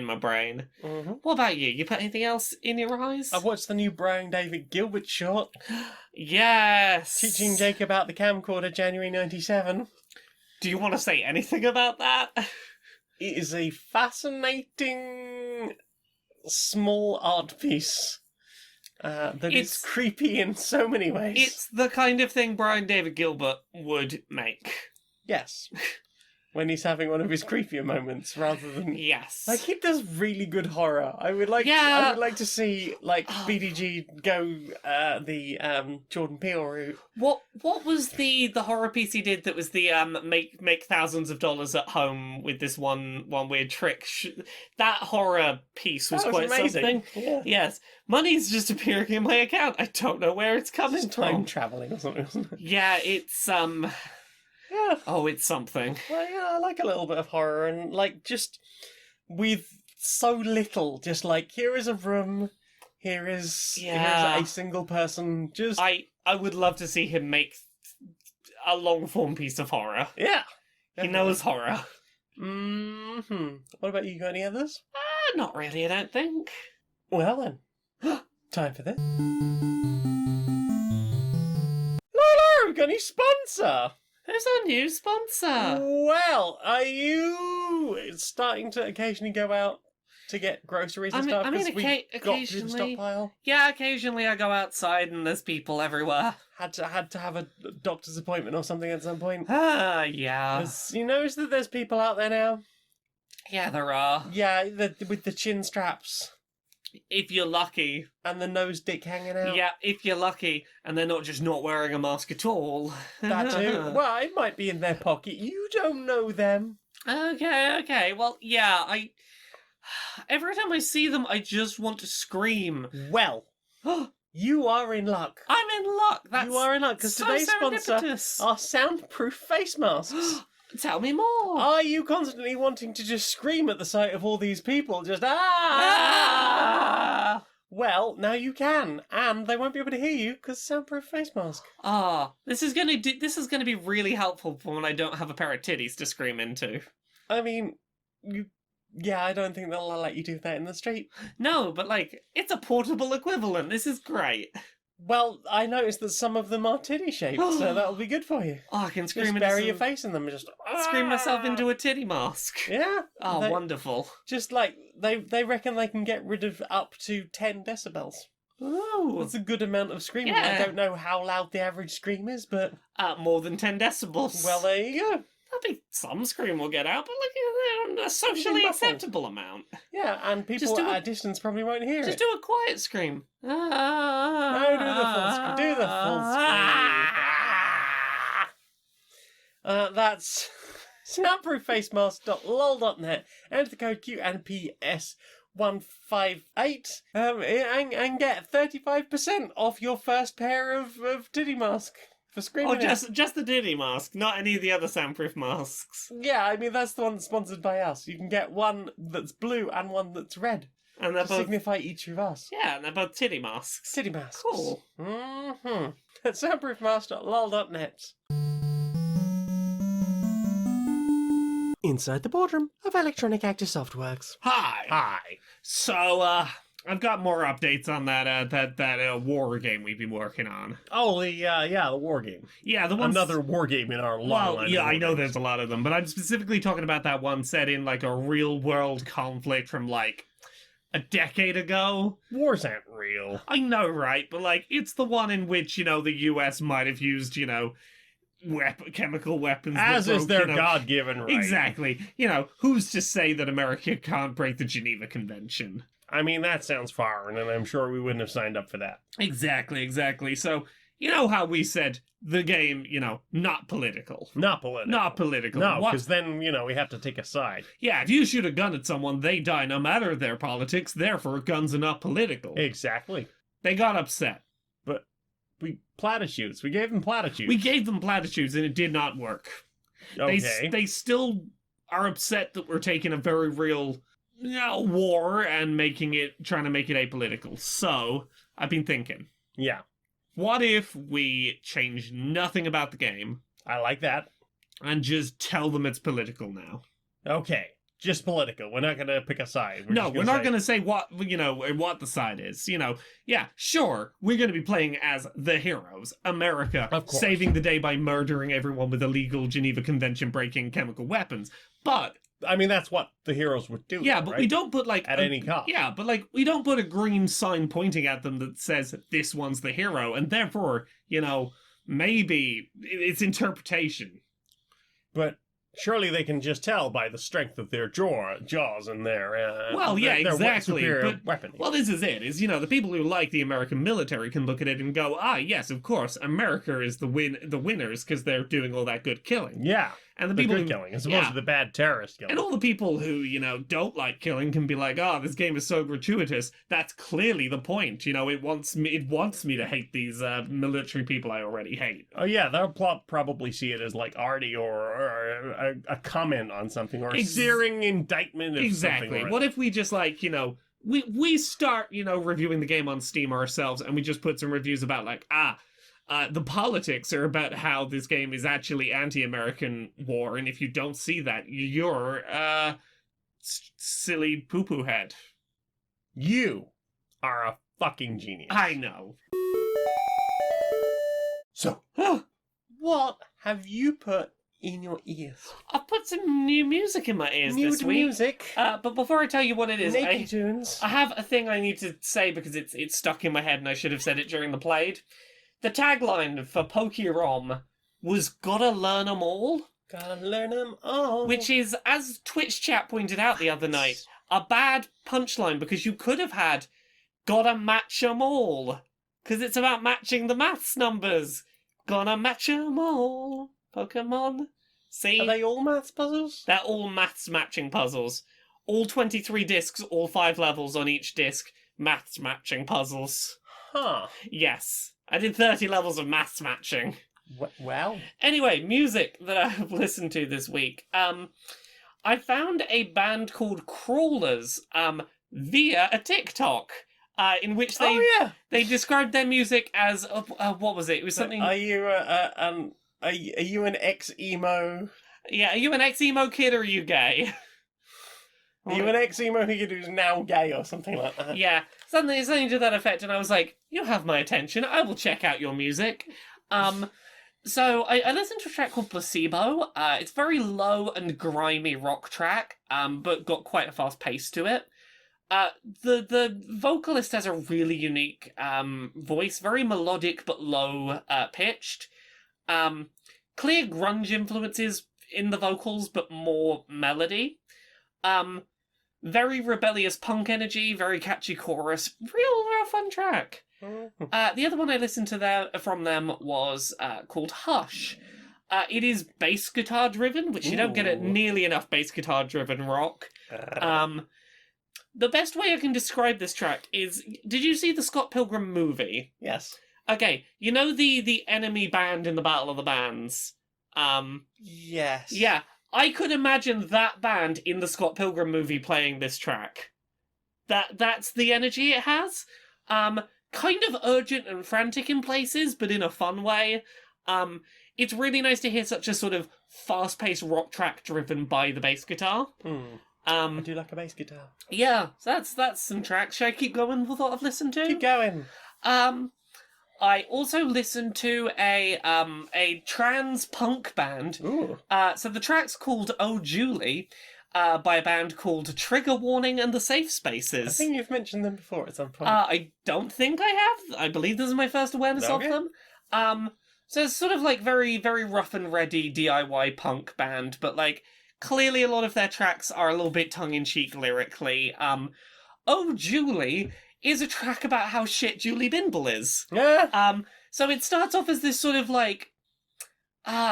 my brain. Mm-hmm. What about you? You put anything else in your eyes? I've watched the new Brian David Gilbert short, Yes. teaching Jake about the camcorder, January '97. Do you want to say anything about that? It is a fascinating small art piece that is It's- creepy in so many ways. It's the kind of thing Brian David Gilbert would make. Yes. When he's having one of his creepier moments rather than... Yes. Like, he does really good horror. I would like to see, like, BDG go the Jordan Peele route. What was the horror piece he did that was the make thousands of dollars at home with this one weird trick? That horror piece was That was quite amazing. something. Yeah. Yes, money's just appearing in my account. I don't know where it's coming It's time from. travelling or something, wasn't it? Yeah, it's Yeah. oh, it's something. Well, yeah, I like a little bit of horror, and, like, just with so little, just like, here is a room, here's Yeah. a single person, just... I would love to see him make a long form piece of horror. Yeah. He knows horror. Mm-hmm. What about you? Got any others? Not really, I don't think. Well then, time for this. Lola, we've got a new sponsor. Who's our new sponsor? Well, are you starting to occasionally go out to get groceries and stuff? 'Cause we got through the occasionally. stockpile. Yeah, occasionally I go outside and there's people everywhere. Had to have a doctor's appointment or something at some point. Yeah. You notice that there's people out there now? Yeah, there are. Yeah, with the chin straps If you're lucky. and the nose dick hanging out. Yeah, if you're lucky. And they're not just not wearing a mask at all. That too. Well, it might be in their pocket. You don't know them. Okay. Well, yeah, every time I see them, I just want to scream. Well, you are in luck. I'm in luck. That's You are in luck, because so today's sponsor serendipitous. are soundproof face masks. Tell me more. Are you constantly wanting to just scream at the sight of all these people? Just, Ah! Well, now you can, and they won't be able to hear you because soundproof face mask. This is gonna be really helpful for when I don't have a pair of titties to scream into. I mean, I don't think they'll let you do that in the street. No, but like, it's a portable equivalent. This is great. Well, I noticed that some of them are titty shaped, so that'll be good for you. Oh, I can scream Just into bury your some- face in them and just scream myself into a titty mask. Yeah. Oh, They- wonderful. Just like they reckon they can get rid of up to 10 decibels. Ooh. That's a good amount of screaming. Yeah. I don't know how loud the average scream is, but More than 10 decibels. well, there you go. That'll be some scream will get out, but like a socially muffled. acceptable amount. Yeah, and people do at a- a distance probably won't hear Just it. do a quiet scream. No, do the full scream. Do the full scream. That's soundprooffacemask.lol.net. Enter the code QNPS158 and get 35% off your first pair of titty mask for screaming. Oh, just the titty mask, not any of the other soundproof masks. Yeah, I mean that's the one that's sponsored by us. You can get one that's blue and one that's red And they're to both signify each of us. yeah, and they're both titty masks. Titty masks. Cool. Mm-hmm. At soundproofmask.lol.net. Inside the boardroom of Electronic Active Softworks. Hi. So, I've got more updates on that war game we've been working on. Oh, the war game. Yeah, the one. Another war game in our long Well, line. yeah, of war I know games. there's a lot of them, but I'm specifically talking about that one set in like a real world conflict from like a decade ago. Wars aren't real. I know, right? But like, it's the one in which the U.S. might have used chemical weapons. that As is broke, their God-given right. Exactly. Who's to say that America can't break the Geneva Convention? I mean, that sounds foreign, and I'm sure we wouldn't have signed up for that. Exactly. So, you know how we said the game, not political. Not political. Not political. No, What- because then, we have to take a side. Yeah, if you shoot a gun at someone, they die no matter their politics, therefore guns are not political. Exactly. They got upset. Platitudes. We gave them platitudes. We gave them platitudes and it did not work. Okay. They still are upset that we're taking a very real war and trying to make it apolitical. So, I've been thinking, Yeah. what if we change nothing about the game I like that. and just tell them it's political now? Okay. Just political. We're not going to pick a side. We're not going to say what the side is. Yeah, sure, we're going to be playing as the heroes, America, Of course. saving the day by murdering everyone with illegal Geneva Convention breaking chemical weapons. But I mean, that's what the heroes would do. yeah, but right? we don't put like At any cost. Yeah, but like we don't put a green sign pointing at them that says this one's the hero, and therefore, maybe it's interpretation. But surely they can just tell by the strength of their jaws and their Well, yeah, their exactly, superior but- weapon. Well, this is it. The people who like the American military can look at it and go, yes, of course, America is the winners because they're doing all that good killing. Yeah, And the the people good who, killing as opposed yeah. to the bad terrorist killing. and all the people who, don't like killing can be like, this game is so gratuitous. That's clearly the point. It wants me to hate these military people I already hate. Oh yeah, they'll probably see it as like arty or a comment on something or a searing indictment of Exactly. something. What if we just like, we start, reviewing the game on Steam ourselves and we just put some reviews about like, the politics are about how this game is actually anti-American war, and if you don't see that, you're silly poo-poo head. You are a fucking genius. I know. So, what have you put in your ears? I've put some new music in my ears New this week. music. But before I tell you what it is, Naked tunes. I have a thing I need to say because it's stuck in my head and I should have said it during the played. The tagline for PokéROM was "Gotta learn 'em all," Gotta learn them all. which is, as Twitch chat pointed out the other night, a bad punchline because you could have had "Gotta match 'em all," because it's about matching the maths numbers. Gonna match 'em all, Pokemon. See? Are they all maths puzzles? They're all maths matching puzzles. All 23 discs, all 5 levels on each disc, maths matching puzzles. Huh. Yes. I did 30 levels of maths matching. Well. Anyway, music that I've listened to this week. I found a band called Crawlers via a TikTok. In which they described their music as what was it? It was something. Are you an ex-emo? Yeah, are you an ex-emo kid or are you gay? Are you an ex-emo kid who's now gay or something like that? Yeah, something to that effect, and I was like, you have my attention. I will check out your music. So I listened to a track called Placebo. It's very low and grimy rock track, but got quite a fast pace to it. The vocalist has a really unique voice, very melodic but low pitched. Clear grunge influences in the vocals, but more melody. Very rebellious punk energy, very catchy chorus, real fun track. The other one I listened to from them was called Hush. It is bass guitar driven, which you don't get at nearly enough bass guitar driven rock. The best way I can describe this track is, did you see the Scott Pilgrim movie? Yes. Okay, you know the enemy band in the Battle of the Bands? Yes. Yeah, I could imagine that band in the Scott Pilgrim movie playing this track. That's the energy it has. Kind of urgent and frantic in places, but in a fun way. It's really nice to hear such a sort of fast-paced rock track driven by the bass guitar. I do like a bass guitar. Yeah, so that's some tracks. Should I keep going with what I've listened to? Keep going. I also listened to a trans punk band. Ooh. So the track's called Oh Julie, by a band called Trigger Warning and the Safe Spaces. I think you've mentioned them before at some point. I don't think I have. I believe this is my first awareness of them. So it's sort of like very, very rough and ready DIY punk band, but like clearly a lot of their tracks are a little bit tongue-in-cheek lyrically. Oh Julie is a track about how shit Julie Bindle is. Yeah. So it starts off as this sort of like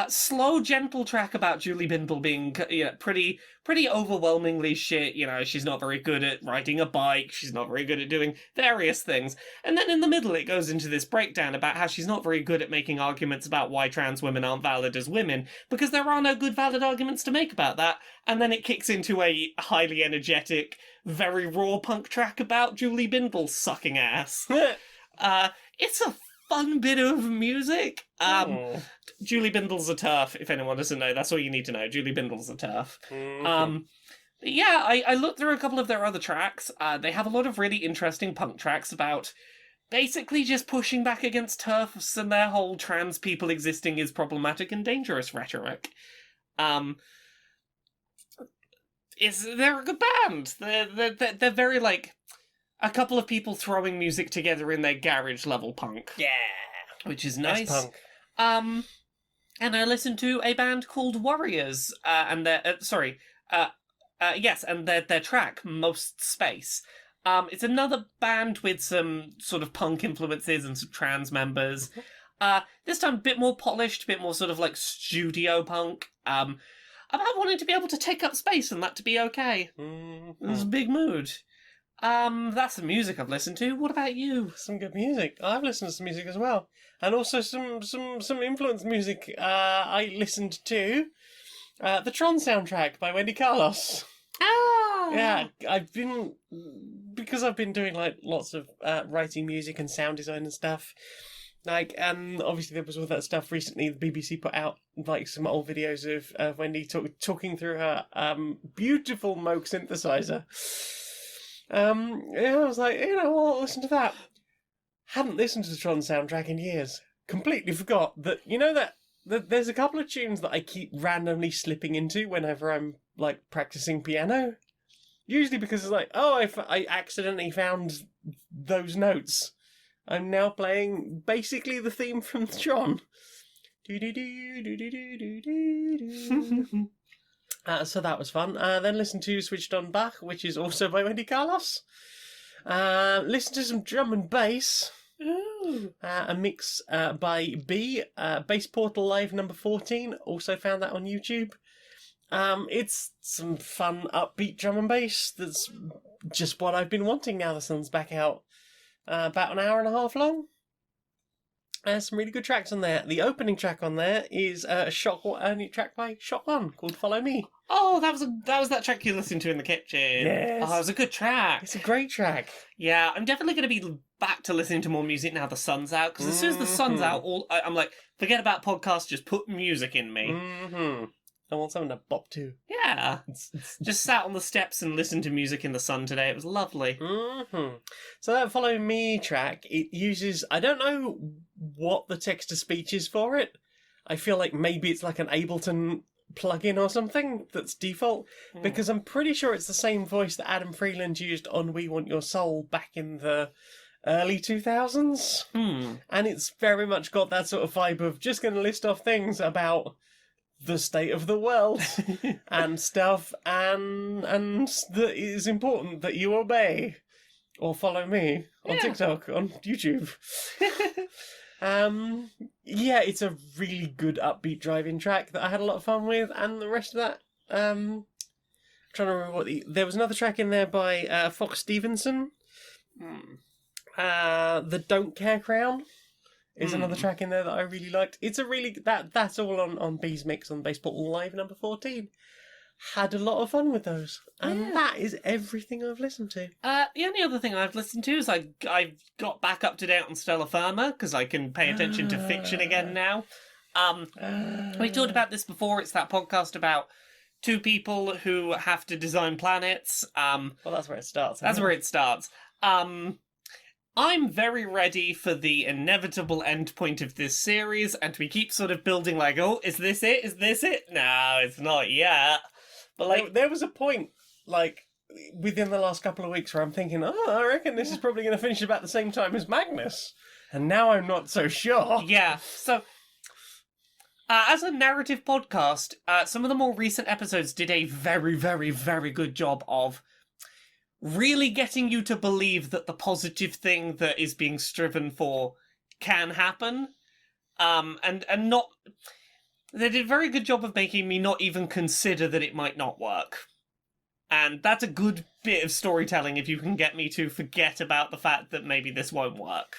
slow, gentle track about Julie Bindle being pretty overwhelmingly shit. You know, she's not very good at riding a bike. She's not very good at doing various things. And then in the middle, it goes into this breakdown about how she's not very good at making arguments about why trans women aren't valid as women, because there are no good valid arguments to make about that. And then it kicks into a highly energetic, very raw punk track about Julie Bindle sucking ass. It's a fun bit of music. Julie Bindle's a TERF, if anyone doesn't know. That's all you need to know. Julie Bindle's a TERF. Yeah, I looked through a couple of their other tracks. They have a lot of really interesting punk tracks about basically just pushing back against TERFs and their whole trans people existing is problematic and dangerous rhetoric. They're a good band. They're very like a couple of people throwing music together in their garage level punk. Yeah. Which is nice. Punk. And I listened to a band called Warriors, and their their track Most Space. It's another band with some sort of punk influences and some trans members. This time a bit more polished, a bit more sort of like studio punk. About wanting to be able to take up space and that to be okay. It was a big mood. That's the music I've listened to. What about you? Some good music. I've listened to some music as well, and also some influenced music. I listened to the Tron soundtrack by Wendy Carlos. Oh, Yeah, I've been doing like lots of writing music and sound design and stuff. Like, and obviously there was all that stuff recently. The BBC put out like some old videos of Wendy talking through her beautiful Moog synthesizer. Yeah, I was like, you know what, listen to that. Hadn't listened to the Tron soundtrack in years. Completely forgot that, you know, that there's a couple of tunes that I keep randomly slipping into whenever I'm, like, practicing piano. Usually because it's like, oh, I accidentally found those notes. I'm now playing basically the theme from the Tron. So that was fun. Then listened to Switched on Bach, which is also by Wendy Carlos. Listened to some drum and bass. Ooh. A mix by B, Bass Portal Live number 14. Also found that on YouTube. It's some fun, upbeat drum and bass. That's just what I've been wanting now the sun's back out. About an hour and a half long. There's some really good tracks on there. The opening track on there is a new track by Shotgun called Follow Me. Oh, that was that track you listened to in the kitchen. Yes. Oh, it was a good track. It's a great track. Yeah, I'm definitely going to be back to listening to more music now the sun's out. Because as soon as the sun's out, I'm like, forget about podcasts, just put music in me. Mm-hmm. I want something to bop to. Yeah. Just sat on the steps and listened to music in the sun today. It was lovely. Mm-hmm. So that Follow Me track, it uses, I don't know what the text-to-speech is for it. I feel like maybe it's like an Ableton plugin or something that's default, because I'm pretty sure it's the same voice that Adam Freeland used on We Want Your Soul back in the early 2000s. And it's very much got that sort of vibe of just going to list off things about the state of the world and stuff, and that it is important that you obey or follow me on TikTok, on YouTube. Yeah, it's a really good upbeat driving track that I had a lot of fun with, and the rest of that, I'm trying to remember there was another track in there by Fox Stevenson. The Don't Care Crown is another track in there that I really liked. It's a really that's all on B's mix on Bass Portal Live number 14. Had a lot of fun with those, and that is everything I've listened to. The only other thing I've listened to is I got back up to date on Stella Firma because I can pay attention to fiction again now. We talked about this before. It's that podcast about two people who have to design planets. Well, that's where it starts. That's where it starts. I'm very ready for the inevitable end point of this series, and we keep sort of building like, oh, is this it? Is this it? No, it's not yet. But like, there was a point, like, within the last couple of weeks where I'm thinking, I reckon this is probably going to finish about the same time as Magnus. And now I'm not so sure. Yeah, so as a narrative podcast, some of the more recent episodes did a very, very, very good job of really getting you to believe that the positive thing that is being striven for can happen. And not... They did a very good job of making me not even consider that it might not work. And that's a good bit of storytelling if you can get me to forget about the fact that maybe this won't work.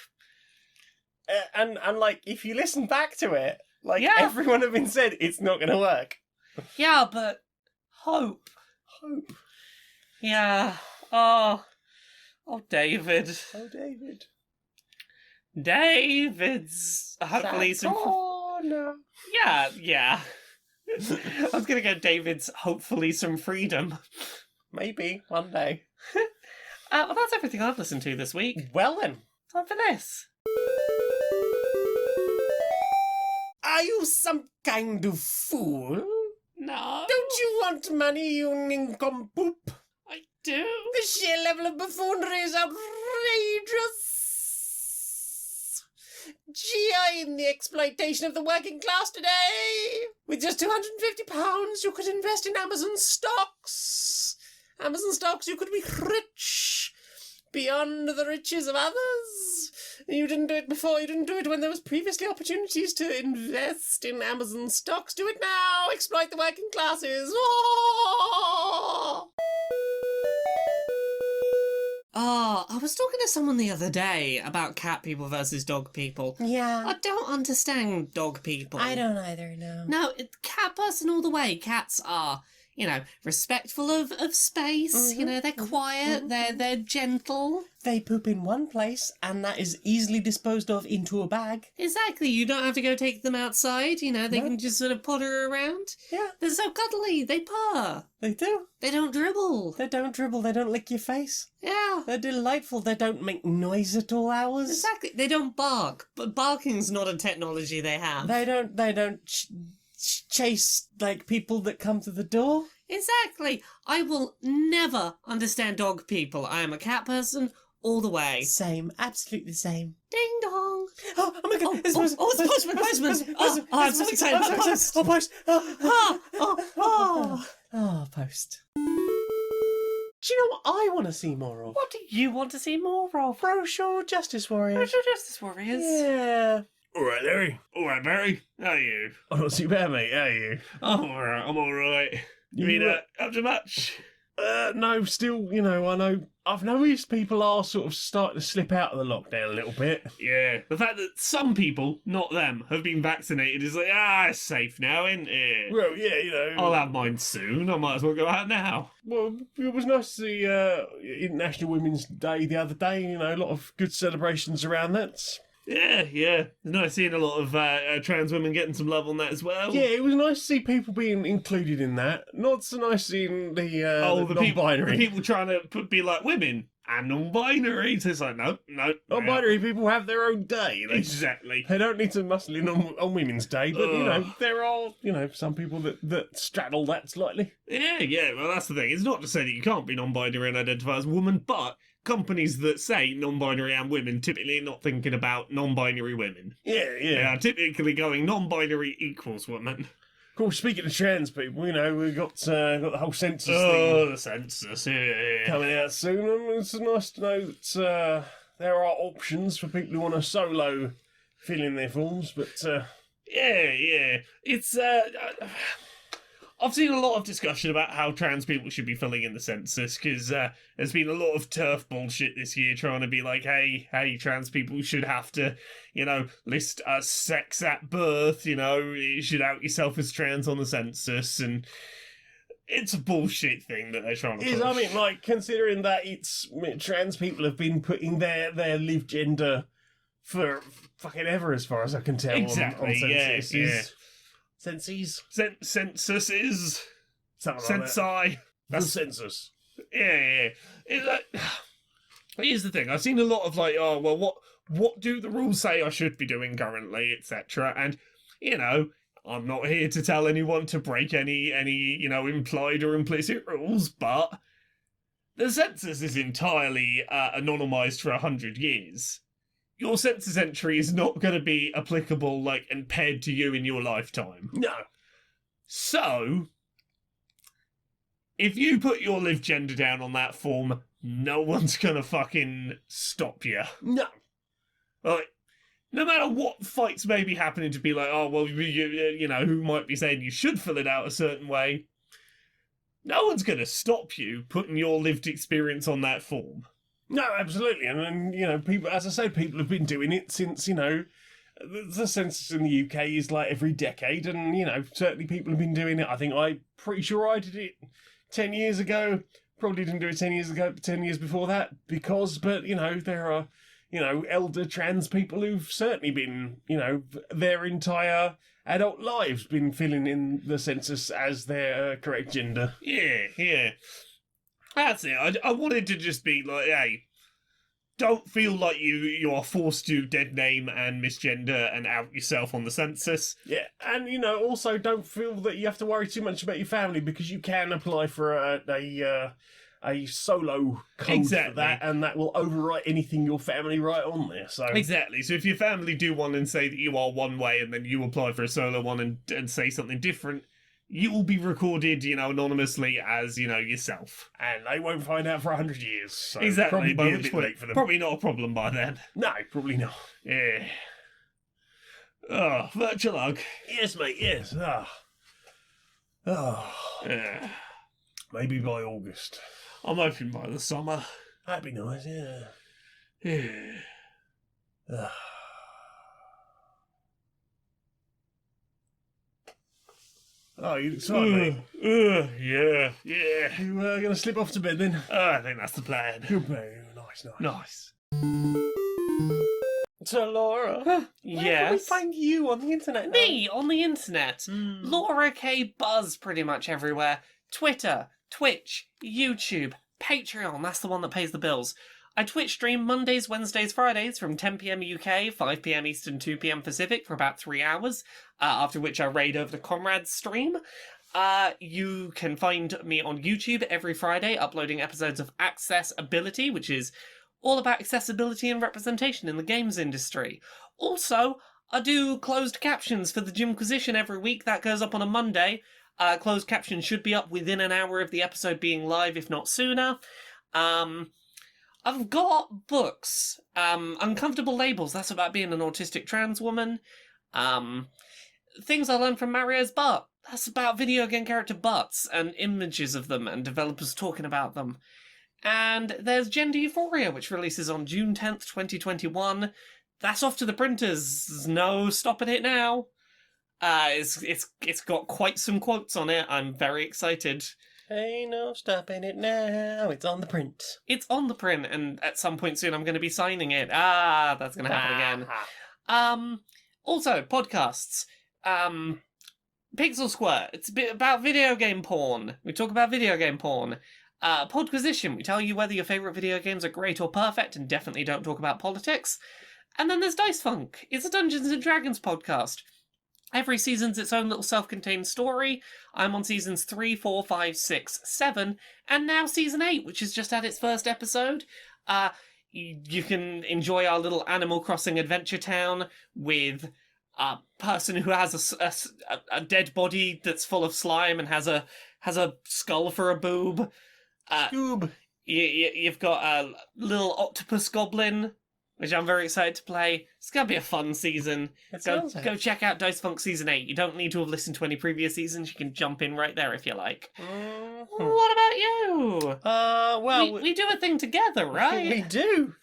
And like, if you listen back to it, like, everyone have been said, it's not going to work. Yeah, but hope. Hope. Yeah. Oh, David. Oh, David. David's hopefully some... No. Yeah. I was going to go David's hopefully some freedom. Maybe, one day. Well, that's everything I've listened to this week. Well then. Time for this. Are you some kind of fool? No. Don't you want money, you nincompoop? I do. The sheer level of buffoonery is outrageous. GI in the exploitation of the working class today. With just £250, you could invest in Amazon stocks. Amazon stocks, you could be rich beyond the riches of others. You didn't do it before. You didn't do it when there was previously opportunities to invest in Amazon stocks. Do it now. Exploit the working classes. Oh, I was talking to someone the other day about cat people versus dog people. Yeah. I don't understand dog people. I don't either, no. No, cat person all the way. Cats are, respectful of space. Mm-hmm. They're quiet. Mm-hmm. They're gentle. They poop in one place, and that is easily disposed of into a bag. Exactly. You don't have to go take them outside. They can just sort of potter around. Yeah. They're so cuddly. They purr. They do. They don't dribble. They don't dribble. They don't lick your face. Yeah. They're delightful. They don't make noise at all hours. Exactly. They don't bark. But barking's not a technology they have. They don't chase, like, people that come to the door. Exactly. I will never understand dog people. I am a cat person all the way. Same. Absolutely same. Ding dong. Oh my god. It's postman. Oh, I'm so excited about post. Oh, post. Oh. Oh, post. Do you know what I want to see more of? What do you want to see more of? Social Justice Warriors. Social Justice Warriors. Yeah. All right, Larry. All right, Barry. How are you? I'm not too bad, mate. How are you? I'm alright. I'm alright. You You, mean up to much? No, still, I know. I've noticed people are sort of starting to slip out of the lockdown a little bit. Yeah. The fact that some people, not them, have been vaccinated is like, it's safe now, isn't it? Well, yeah, I'll have mine soon. I might as well go out now. Well, it was nice to see International Women's Day the other day. A lot of good celebrations around that. Yeah. It's nice seeing a lot of trans women getting some love on that as well. Yeah, it was nice to see people being included in that. Not so nice seeing the non-binary. The people trying to be like women and non-binary. So it's like, no. Non-binary people have their own day. Exactly. They don't need to muscle in on Women's Day, but there are some people that straddle that slightly. Yeah. Well, that's the thing. It's not to say that you can't be non-binary and identify as a woman, but companies that say non-binary and women typically not thinking about non-binary women. Yeah. They are typically going non-binary equals woman. Of course, speaking of trans people, we've got the whole census thing. Oh, the census, yeah. Coming out soon, and it's nice to know that there are options for people who want to solo fill in their forms, but... Yeah. It's, I've seen a lot of discussion about how trans people should be filling in the census, because there's been a lot of turf bullshit this year trying to be like, hey, trans people should have to, list sex at birth, you should out yourself as trans on the census, and it's a bullshit thing that they're trying to push. I mean, considering that trans people have been putting their live gender for fucking ever, as far as I can tell, exactly, on censuses. Yeah. Censuses? Censuses. Something like that. The census. Yeah. Here's the thing. I've seen a lot of what do the rules say I should be doing currently, etc. And, I'm not here to tell anyone to break any implied or implicit rules, but the census is entirely anonymised for 100 years. Your census entry is not going to be applicable, and paired to you in your lifetime. No. So, if you put your live gender down on that form, no one's going to fucking stop you. No. No matter what fights may be happening to be like, who might be saying you should fill it out a certain way, no one's going to stop you putting your lived experience on that form. No, absolutely. And people, as I say, people have been doing it since, the census in the UK is every decade, and, certainly people have been doing it. I'm pretty sure I did it 10 years ago. Probably didn't do it 10 years ago, 10 years before that, but, there are, elder trans people who've certainly been, their entire adult lives been filling in the census as their correct gender. Yeah. That's it. I wanted to just be like, hey, don't feel like you are forced to dead name and misgender and out yourself on the census. Yeah, and also don't feel that you have to worry too much about your family, because you can apply for a solo code for that, and that will overwrite anything your family write on there. So exactly. So if your family do one and say that you are one way, and then you apply for a solo one and say something different, you will be recorded, anonymously as, yourself. And they won't find out for 100 years. So exactly. Probably By be a which bit point, late for them. Probably not a problem by then. No, probably not. Yeah. Oh, virtual hug. Yes, mate, yes. Yeah. Maybe by August. I'm hoping by the summer. That'd be nice, yeah. Yeah. Oh, you look tired, mate. Yeah. You going to slip off to bed then? I think that's the plan. Good man. Nice. So, Laura, where can we find you on the internet now? Me on the internet. Laura K. Buzz pretty much everywhere. Twitter, Twitch, YouTube, Patreon, that's the one that pays the bills. I Twitch stream Mondays, Wednesdays, Fridays from 10pm UK, 5pm Eastern, 2pm Pacific for about 3 hours, after which I raid over the Comrades stream. You can find me on YouTube every Friday uploading episodes of Accessibility, which is all about accessibility and representation in the games industry. Also, I do closed captions for the Jimquisition every week. That goes up on a Monday. Closed caption should be up within an hour of the episode being live, if not sooner. I've got books. Uncomfortable Labels, that's about being an autistic trans woman. Things I Learned from Mario's Butt, that's about video game character butts and images of them and developers talking about them. And there's Gender Euphoria, which releases on June 10th, 2021. That's off to the printers. No stopping it now. It's got quite some quotes on it. I'm very excited. Hey, no stopping it now. It's on the print. It's on the print, and at some point soon I'm going to be signing it. That's going to happen again. Also, podcasts. Pixel Squirt. It's a bit about video game porn. We talk about video game porn. Podquisition. We tell you whether your favourite video games are great or perfect, and definitely don't talk about politics. And then there's Dice Funk. It's a Dungeons and Dragons podcast. Every season's its own little self-contained story. I'm on seasons 3, 4, 5, 6, 7, and now season 8, which has just had its first episode. You can enjoy our little Animal Crossing adventure town with a person who has a dead body that's full of slime and has a skull for a boob. You've got a little octopus goblin, which I'm very excited to play. It's going to be a fun season. Go check out Dice Funk Season 8. You don't need to have listened to any previous seasons. You can jump in right there if you like. Mm-hmm. What about you? Well... We do a thing together, right? We do.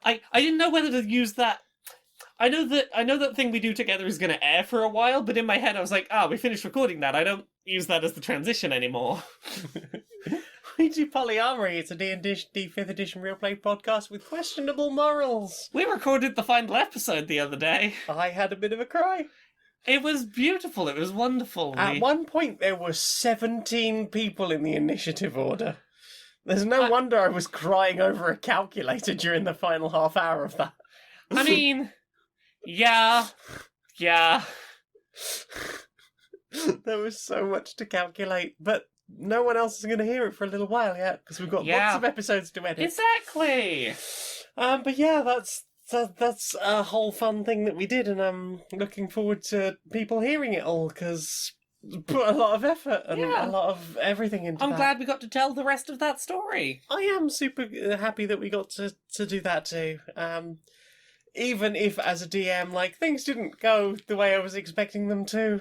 I didn't know whether to use that. I know that thing we do together is going to air for a while, but in my head I was like, we finished recording that. I don't use that as the transition anymore. We do Polyamory. It's a D&D 5th edition real play podcast with questionable morals. We recorded the final episode the other day. I had a bit of a cry. It was beautiful. It was wonderful. At one point, there were 17 people in the initiative order. There's no wonder I was crying over a calculator during the final half hour of that. I mean, yeah. There was so much to calculate, but no one else is going to hear it for a little while yet, because we've got lots of episodes to edit. Exactly. But yeah, that's a whole fun thing that we did, and I'm looking forward to people hearing it all, because put a lot of effort and a lot of everything into that. I'm glad we got to tell the rest of that story. I am super happy that we got to do that too. Even if, as a DM, things didn't go the way I was expecting them to.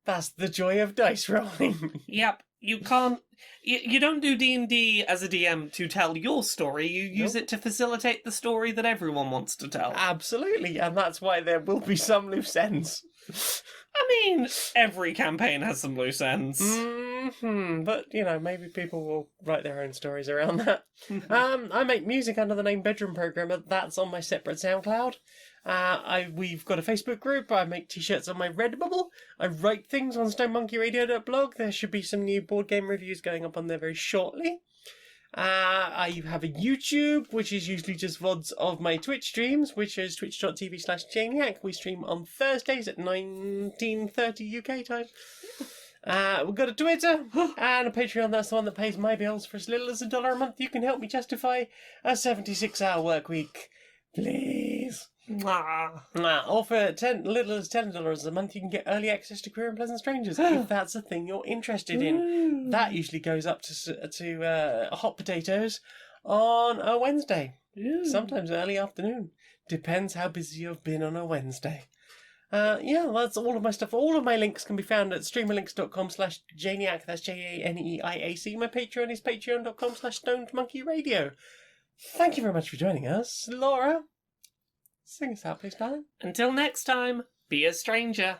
That's the joy of dice rolling. Yep. You can't... You don't do D&D as a DM to tell your story. You use it to facilitate the story that everyone wants to tell. Absolutely. And that's why there will be some loose ends. I mean, every campaign has some loose ends. Mm-hmm. But, maybe people will write their own stories around that. I make music under the name Bedroom Programmer. That's on my separate SoundCloud. We've got a Facebook group. I make t-shirts on my Redbubble. I write things on stonemonkeyradio.blog. There should be some new board game reviews going up on there very shortly. I have a YouTube, which is usually just VODs of my Twitch streams, which is twitch.tv/Janiac. We stream on Thursdays at 19:30 UK time. We've got a Twitter and a Patreon. That's the one that pays my bills. For as little as $1 a month, you can help me justify a 76-hour work week. Please. Or for little as $10 a month, you can get early access to Queer and Pleasant Strangers, if that's a thing you're interested in. That usually goes up to hot potatoes on a Wednesday. Sometimes early afternoon. Depends how busy you've been on a Wednesday. That's all of my stuff. All of my links can be found at streamerlinks.com/Janiac. That's JANEIAC. My Patreon is patreon.com/stonedmonkeyradio. Thank you very much for joining us. Laura, sing us out, please, darling. Until next time, be a stranger.